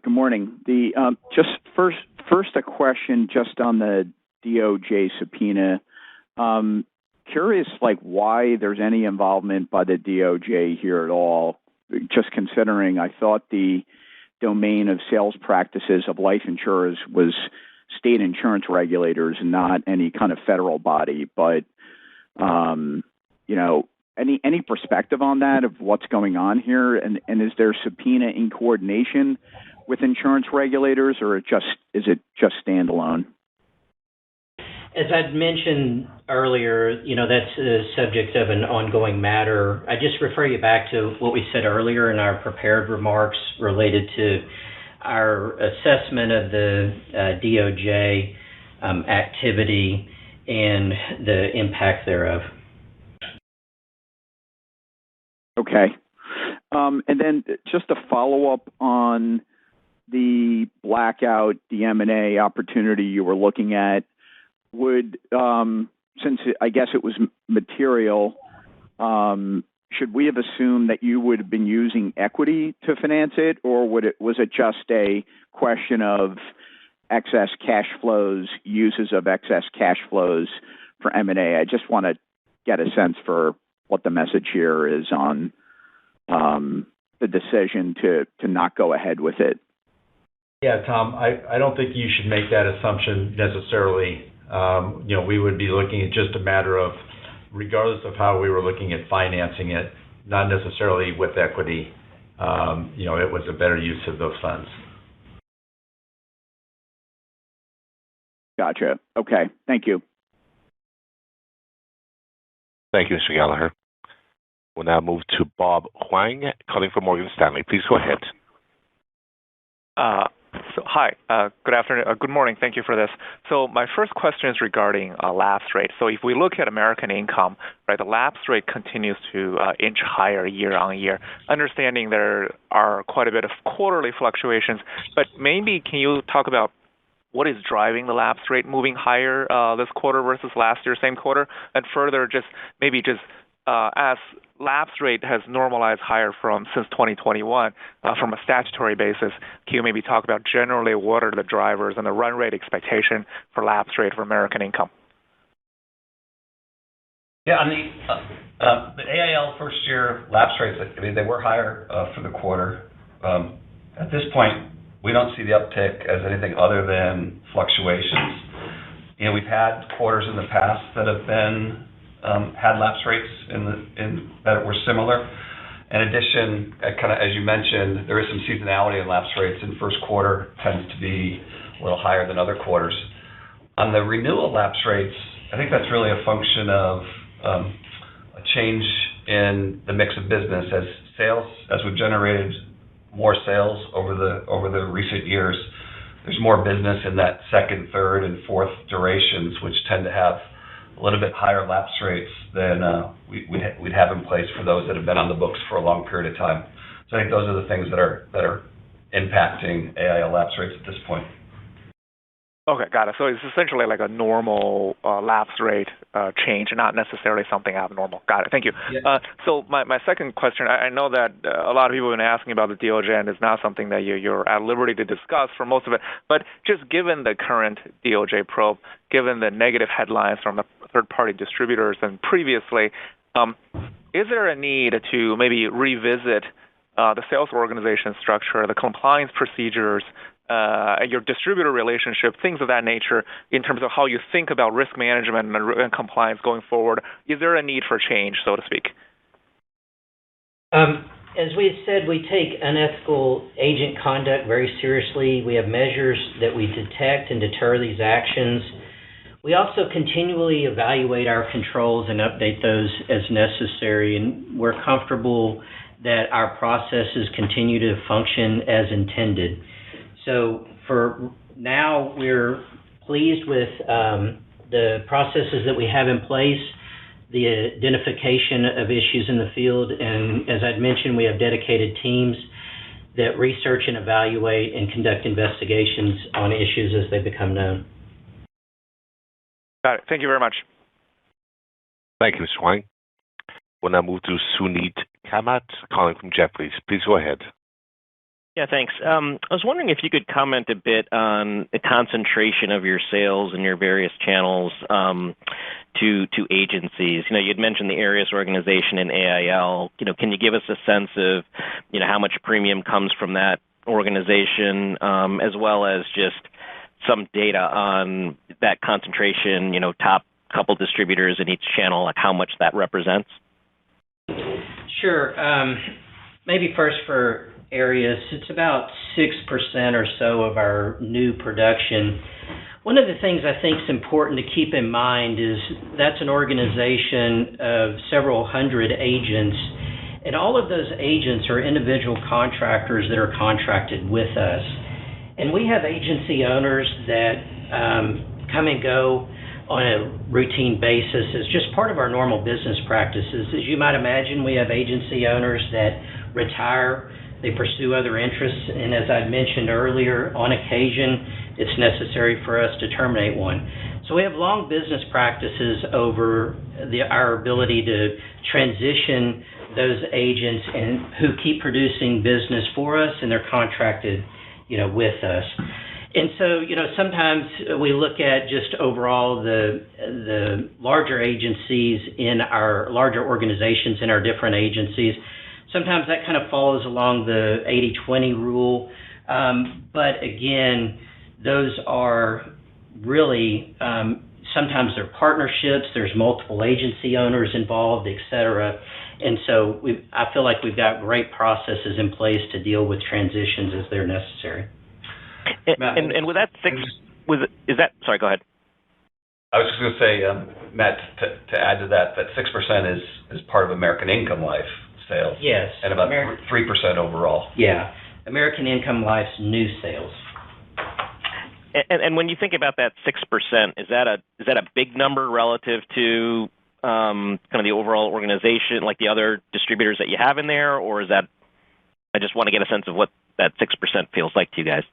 Good morning. Just first a question just on the DOJ subpoena. Curious, why there's any involvement by the DOJ here at all. Just considering, I thought the domain of sales practices of life insurers was state insurance regulators and not any kind of federal body. But any perspective on that of what's going on here, and is there subpoena in coordination with insurance regulators, or is it just standalone? As I'd mentioned earlier, that's a subject of an ongoing matter. I just refer you back to what we said earlier in our prepared remarks related to our assessment of the DOJ activity and the impact thereof. Okay. And then just a follow-up on the blackout, the M&A opportunity you were looking at. Since I guess it was material, should we have assumed that you would have been using equity to finance it, or was it just a question of excess cash flows, uses of excess cash flows for M&A? I just want to get a sense for what the message here is on the decision to not go ahead with it. Yeah, Tom, I don't think you should make that assumption necessarily. We would be looking at just a matter of, regardless of how we were looking at financing it, not necessarily with equity, it was a better use of those funds. Gotcha. Okay. Thank you. Thank you, Mr. Gallagher. We'll now move to Bob Huang, calling from Morgan Stanley. Please go ahead. Hi, good afternoon, good morning. Thank you for this. So my first question is regarding lapse rate. So if we look at American Income, right, the lapse rate continues to inch higher year on year. Understanding there are quite a bit of quarterly fluctuations, but maybe can you talk about what is driving the lapse rate moving higher this quarter versus last year, same quarter? And further, as lapse rate has normalized higher since 2021 from a statutory basis, can you maybe talk about generally what are the drivers and the run rate expectation for lapse rate for American Income? Yeah, The AIL first-year lapse rates, I mean, they were higher for the quarter. At this point, we don't see the uptick as anything other than fluctuations. You know, we've had quarters in the past that have been had lapse rates that were similar. In addition, kind of as you mentioned, there is some seasonality in lapse rates, and first quarter tends to be a little higher than other quarters. On the renewal lapse rates, I think that's really a function of a change in the mix of business as we've generated more sales over the recent years. There's more business in that second, third, and fourth durations, which tend to have a little bit higher lapse rates than we'd have in place for those that have been on the books for a long period of time. So I think those are the things that are impacting AIL lapse rates at this point. Okay, got it. So it's essentially like a normal lapse rate change, not necessarily something abnormal. Got it. Thank you. Yeah. So my second question, I know that a lot of people have been asking about the DOJ, and it's not something that you're at liberty to discuss for most of it. But just given the current DOJ probe, given the negative headlines from the third-party distributors and previously, is there a need to maybe revisit the sales organization structure, the compliance procedures, your distributor relationship, things of that nature, in terms of how you think about risk management and compliance going forward? Is there a need for change, so to speak? As we said, we take unethical agent conduct very seriously. We have measures that we detect and deter these actions. We also continually evaluate our controls and update those as necessary, and we're comfortable that our processes continue to function as intended. So for now, we're pleased with the processes that we have in place, the identification of issues in the field, and as I'd mentioned, we have dedicated teams that research and evaluate and conduct investigations on issues as they become known. Got it. Thank you very much. Thank you, Mr. Wang. We'll now move to Suneet Kamath, calling from Jefferies. Please go ahead. Yeah, thanks. I was wondering if you could comment a bit on the concentration of your sales in your various channels to agencies. You know, you'd mentioned the Arias organization and AIL. You know, can you give us a sense of, you know, how much premium comes from that organization, as well as just some data on that concentration, you know, top couple distributors in each channel, like how much that represents? Sure. Maybe first for Arias, it's about 6% or so of our new production. One of the things I think is important to keep in mind is that's an organization of several hundred agents, and all of those agents are individual contractors that are contracted with us. And we have agency owners that come and go on a routine basis. It's just part of our normal business practices. As you might imagine, we have agency owners that retire, they pursue other interests, and as I mentioned earlier, on occasion, it's necessary for us to terminate one. So we have long business practices over our ability to transition those agents and who keep producing business for us, and they're contracted, you know, with us. And so, you know, sometimes we look at just overall the larger agencies in our larger organizations in our different agencies. Sometimes that kind of follows along the 80-20 rule. But again, those are really, sometimes they're partnerships, there's multiple agency owners involved, et cetera. And so I feel like we've got great processes in place to deal with transitions as they're necessary. And with that sorry, go ahead. I was just going to say, Matt, to add to that 6% is part of American Income Life sales. Yes. And about 3% overall. Yeah. American Income Life's new sales. And when you think about that 6%, is that a big number relative to kind of the overall organization, like the other distributors that you have in there, or is that? I just want to get a sense of what that 6% feels like to you guys.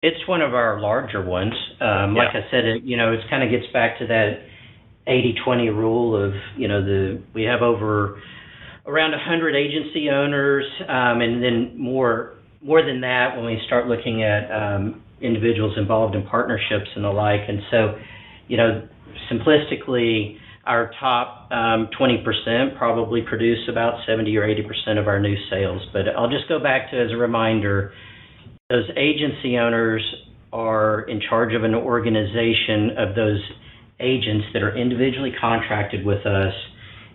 It's one of our larger ones. Like I said, it kind of gets back to that 80-20 rule of, we have around 100 agency owners, and then more than that when we start looking at individuals involved in partnerships and the like. And so, simplistically, Our top 20% probably produce about 70 or 80% of our new sales. But I'll just go back to, as a reminder, those agency owners are in charge of an organization of those agents that are individually contracted with us,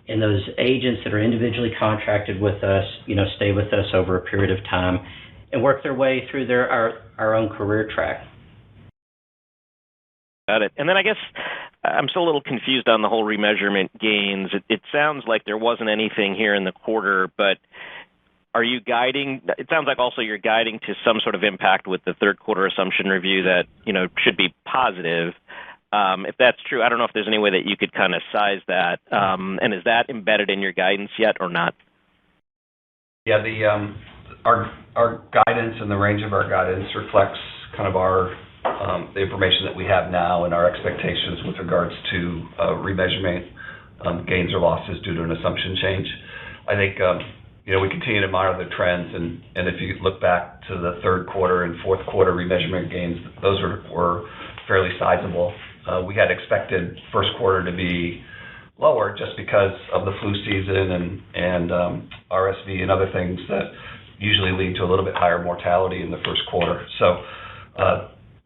and those agents that are individually contracted with us, stay with us over a period of time and work their way through our own career track. Got it. And then I guess I'm still a little confused on the whole remeasurement gains. It sounds like there wasn't anything here in the quarter, but are you guiding? It sounds like also you're guiding to some sort of impact with the third quarter assumption review that should be positive. If that's true, I don't know if there's any way that you could kind of size that. And is that embedded in your guidance yet or not? Yeah, our guidance and the range of our guidance reflects kind of the information that we have now and our expectations with regards to remeasurement gains or losses due to an assumption change. I think we continue to monitor the trends, and if you look back to the third quarter and fourth quarter remeasurement gains, those were fairly sizable. We had expected first quarter to be lower just because of the flu season and RSV and other things that usually lead to a little bit higher mortality in the first quarter. So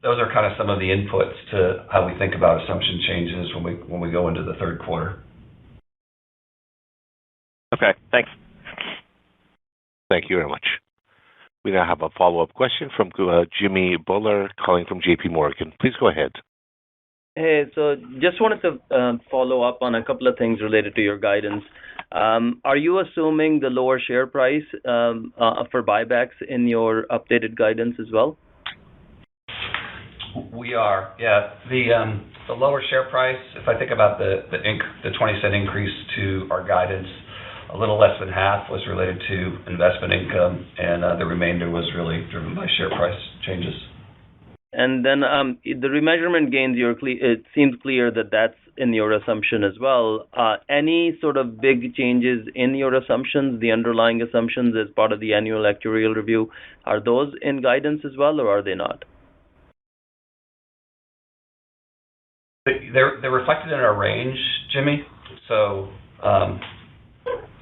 those are kind of some of the inputs to how we think about assumption changes when we go into the third quarter. Okay, thanks. Thank you very much. We now have a follow-up question from Jimmy Bhullar calling from J.P. Morgan. Please go ahead. Hey, so just wanted to follow up on a couple of things related to your guidance. Are you assuming the lower share price for buybacks in your updated guidance as well? We are, yeah. The lower share price, if I think about the 20-cent increase to our guidance, a little less than half was related to investment income, and the remainder was really driven by share price changes. And then the remeasurement gains, it seems clear that that's in your assumption as well. Any sort of big changes in your assumptions, the underlying assumptions as part of the annual actuarial review, are those in guidance as well, or are they not? They're reflected in our range, Jimmy. So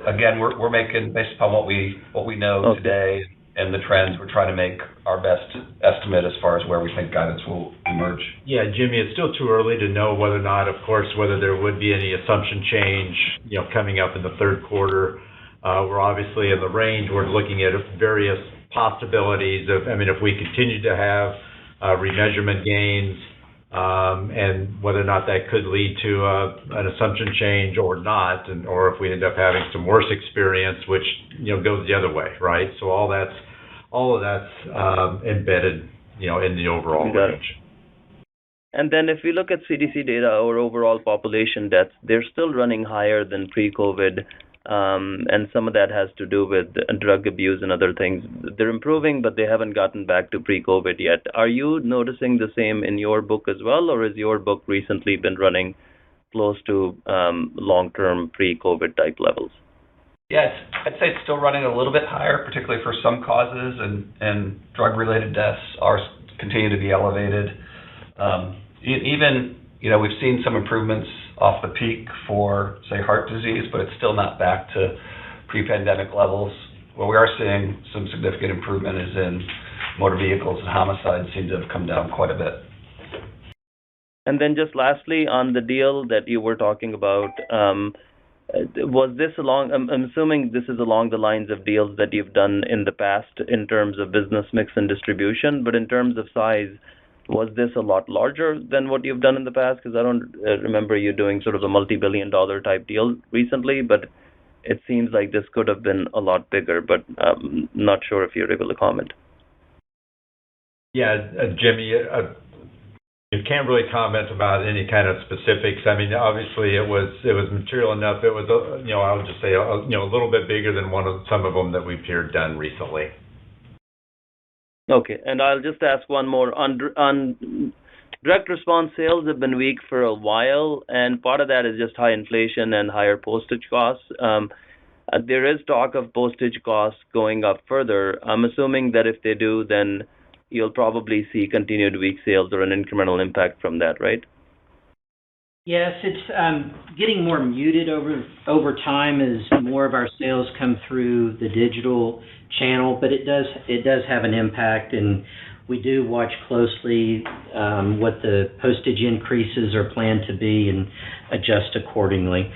again, we're making, based upon what we know today and the trends, we're trying to make our best estimate as far as where we think guidance will emerge. Yeah, Jimmy, it's still too early to know whether or not, of course, whether there would be any assumption change, coming up in the third quarter. We're obviously in the range. We're looking at various possibilities of, if we continue to have remeasurement gains, and whether or not that could lead to an assumption change or not, or if we end up having some worse experience, which goes the other way, right? So all of that's embedded, in the overall range. And then if we look at CDC data or overall population deaths, they're still running higher than pre-COVID, and some of that has to do with drug abuse and other things. They're improving, but they haven't gotten back to pre-COVID yet. Are you noticing the same in your book as well, or has your book recently been running close to long-term pre-COVID type levels? Yeah, I'd say it's still running a little bit higher, particularly for some causes, and drug-related deaths continue to be elevated. Even, we've seen some improvements off the peak for, say, heart disease, but it's still not back to pre-pandemic levels. Where we are seeing some significant improvement is in motor vehicles, and homicides seem to have come down quite a bit. And then just lastly, on the deal that you were talking about, was this I'm assuming this is along the lines of deals that you've done in the past in terms of business mix and distribution, but in terms of size, was this a lot larger than what you've done in the past? Because I don't remember you doing sort of a multi-billion-dollar type deal recently, but it seems like this could have been a lot bigger, but I'm not sure if you're able to comment. Yeah, Jimmy, you can't really comment about any kind of specifics. Obviously, it was material enough. It was, I would just say, a little bit bigger than some of them that we've done recently. Okay, and I'll just ask one more. On direct response sales have been weak for a while, and part of that is just high inflation and higher postage costs. There is talk of postage costs going up further. I'm assuming that if they do, then you'll probably see continued weak sales or an incremental impact from that, right? Yes, it's getting more muted over time as more of our sales come through the digital channel, but it does have an impact, and we do watch closely what the postage increases are planned to be and adjust accordingly.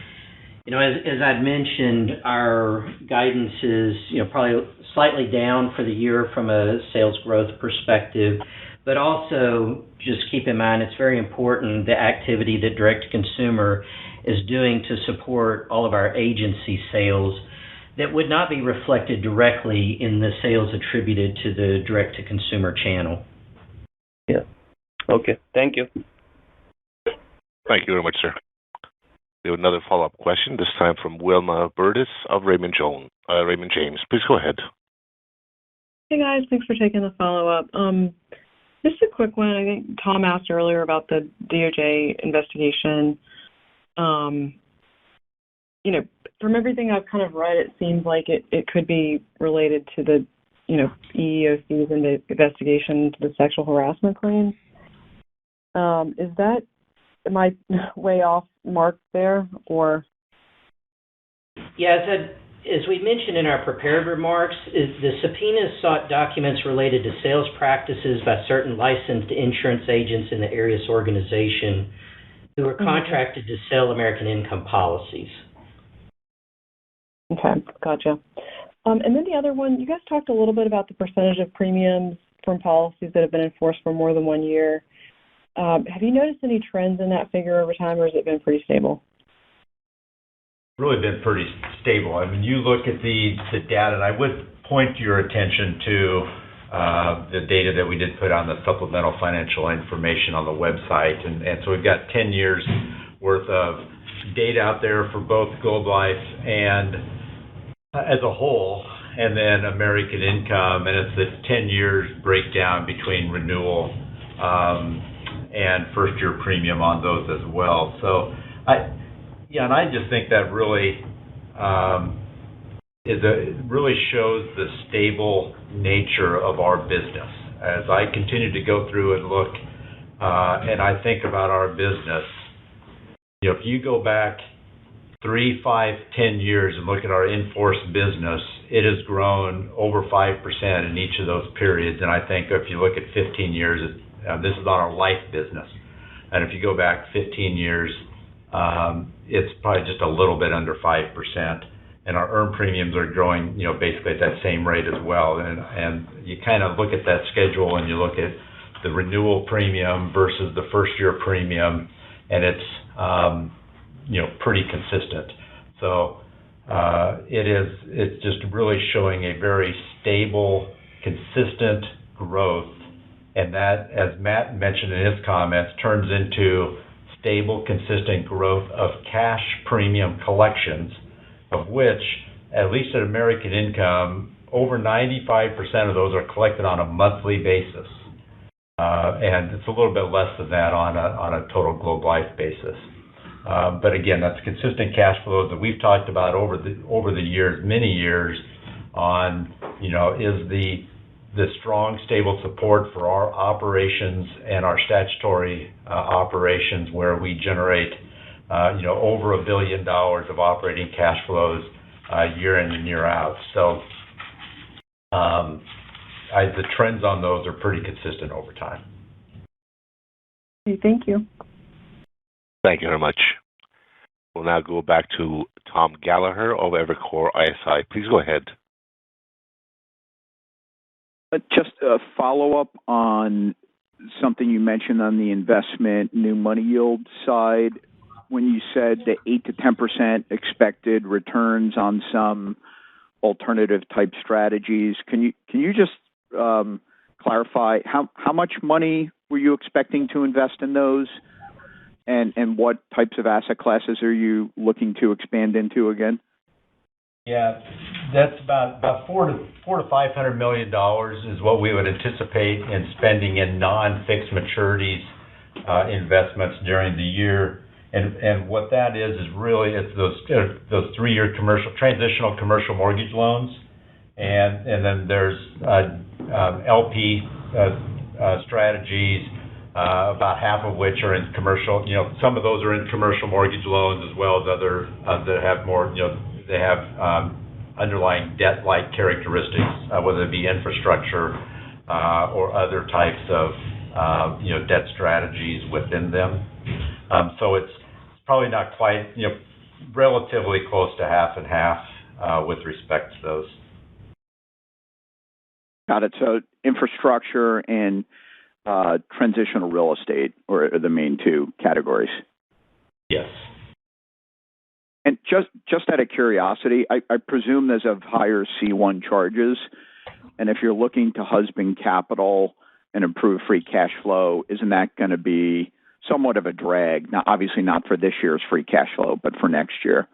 As I'd mentioned, our guidance is probably slightly down for the year from a sales growth perspective. But also, just keep in mind, it's very important the activity that direct-to-consumer is doing to support all of our agency sales that would not be reflected directly in the sales attributed to the direct-to-consumer channel. Yeah. Okay. Thank you. Thank you very much, sir. We have another follow-up question, this time from Wilma Burdis of Raymond James. Please go ahead. Hey, guys. Thanks for taking the follow-up. Just a quick one. I think Tom asked earlier about the DOJ investigation. From everything I've kind of read, it seems like it could be related to the, EEOC's investigation into the sexual harassment claim. Am I way off mark there, or? Yeah, as we mentioned in our prepared remarks, the subpoenas sought documents related to sales practices by certain licensed insurance agents in the Arias organization who are contracted to sell American Income policies. Okay, gotcha. And then the other one, you guys talked a little bit about the percentage of premiums from policies that have been enforced for more than 1 year. Have you noticed any trends in that figure over time, or has it been pretty stable? Really been pretty stable. I mean, you look at the data, and I would point your attention to the data that we did put on the supplemental financial information on the website. And so we've got 10 years worth of data out there for both Globe Life and as a whole, and then American Income, and it's the 10 years breakdown between renewal and first year premium on those as well. So and I just think that really really shows the stable nature of our business. As I continue to go through and look, and I think about our business, if you go back 3, 5, 10 years and look at our in-force business, it has grown over 5% in each of those periods. And I think if you look at 15 years, this is on our life business, and if you go back 15 years, it's probably just a little bit under 5%, and our earned premiums are growing, basically at that same rate as well. And you kind of look at that schedule and you look at the renewal premium versus the first year premium, and it's pretty consistent. So it's just really showing a very stable, consistent growth, and that, as Matt mentioned in his comments, turns into stable, consistent growth of cash premium collections, of which, at least at American Income, over 95% of those are collected on a monthly basis. And it's a little bit less than that on a total Globe Life basis. But again, that's consistent cash flows that we've talked about over the years, many years, on, is the strong, stable support for our operations and our statutory operations, where we generate, over $1 billion of operating cash flows year in and year out. So the trends on those are pretty consistent over time. Okay, thank you. Thank you very much. We'll now go back to Tom Gallagher of Evercore ISI. Please go ahead. Just a follow-up on something you mentioned on the investment new money yield side, when you said the 8 to 10% expected returns on some alternative type strategies. Can you just clarify how much money were you expecting to invest in those, and what types of asset classes are you looking to expand into again? Yeah, that's about $400 to $500 million is what we would anticipate in spending in non-fixed maturities investments during the year. And what that is really, it's those 3-year transitional commercial mortgage loans, and then there's LP strategies, about half of which are in commercial. Some of those are in commercial mortgage loans as well as other that have more, they have underlying debt-like characteristics, whether it be infrastructure or other types of, debt strategies within them. So it's probably not quite, relatively close to half and half with respect to those. Got it. So infrastructure and transitional real estate are the main two categories. Yes. And just out of curiosity, I presume there's of higher C1 charges, and if you're looking to husband capital and improve free cash flow, isn't that going to be somewhat of a drag? Now, obviously not for this year's free cash flow, but for next year.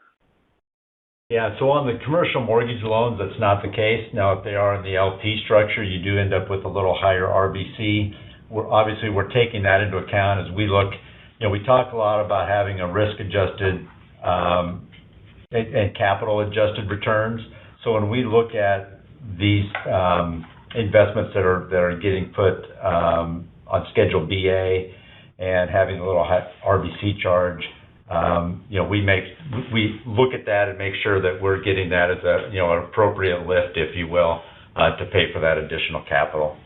Yeah, so on the commercial mortgage loans, that's not the case. Now, if they are in the LP structure, you do end up with a little higher RBC. We're taking that into account as we look. We talk a lot about having a risk-adjusted and capital-adjusted returns. So when we look at these investments that are getting put on Schedule BA and having a little high RBC charge, we look at that and make sure that we're getting that as an appropriate lift, if you will, to pay for that additional capital.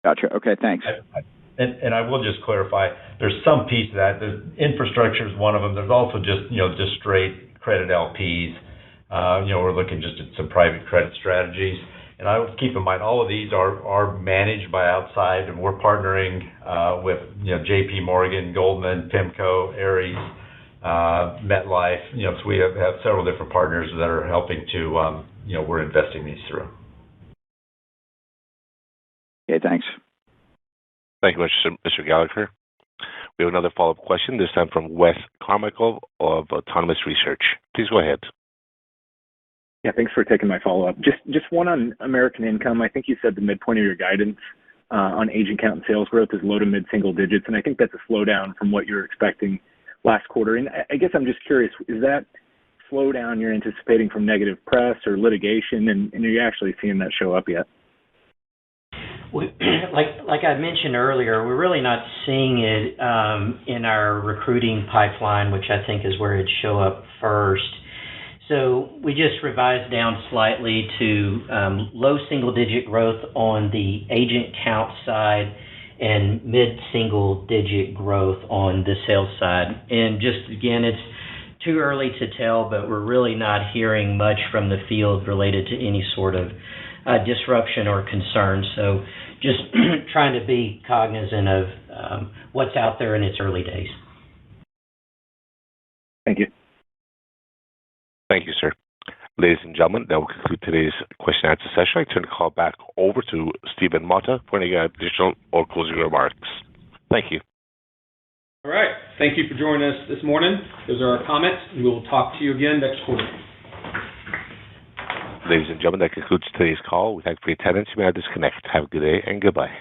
Gotcha. Okay, thanks. And I will just clarify, there's some piece of that. The infrastructure is one of them. There's also just straight credit LPs. We're looking just at some private credit strategies. And I would keep in mind, all of these are managed by outside, and we're partnering with J.P. Morgan, Goldman, PIMCO, Ares, MetLife. So we have several different partners that are helping to we're investing these through. Okay, thanks. Thank you much, Mr. Gallagher. We have another follow-up question, this time from Wes Carmichael of Autonomous Research. Please go ahead. Yeah, thanks for taking my follow-up. Just one on American Income. I think you said the midpoint of your guidance on agent count and sales growth is low to mid-single digits, and I think that's a slowdown from what you're expecting last quarter. And I guess I'm just curious, is that slowdown you're anticipating from negative press or litigation, and are you actually seeing that show up yet? Like I mentioned earlier, we're really not seeing it in our recruiting pipeline, which I think is where it'd show up first. So we just revised down slightly to low single-digit growth on the agent count side and mid-single-digit growth on the sales side. And just, again, it's too early to tell, but we're really not hearing much from the field related to any sort of disruption or concern. So just trying to be cognizant of what's out there in its early days. Thank you. Thank you, sir. Ladies and gentlemen, that will conclude today's question and answer session. I turn the call back over to Stephen Mota for any additional or closing remarks. Thank you. All right. Thank you for joining us this morning. Those are our comments, and we will talk to you again next quarter. Ladies and gentlemen, that concludes today's call. We thank you for your attendance. You may now disconnect. Have a good day and goodbye.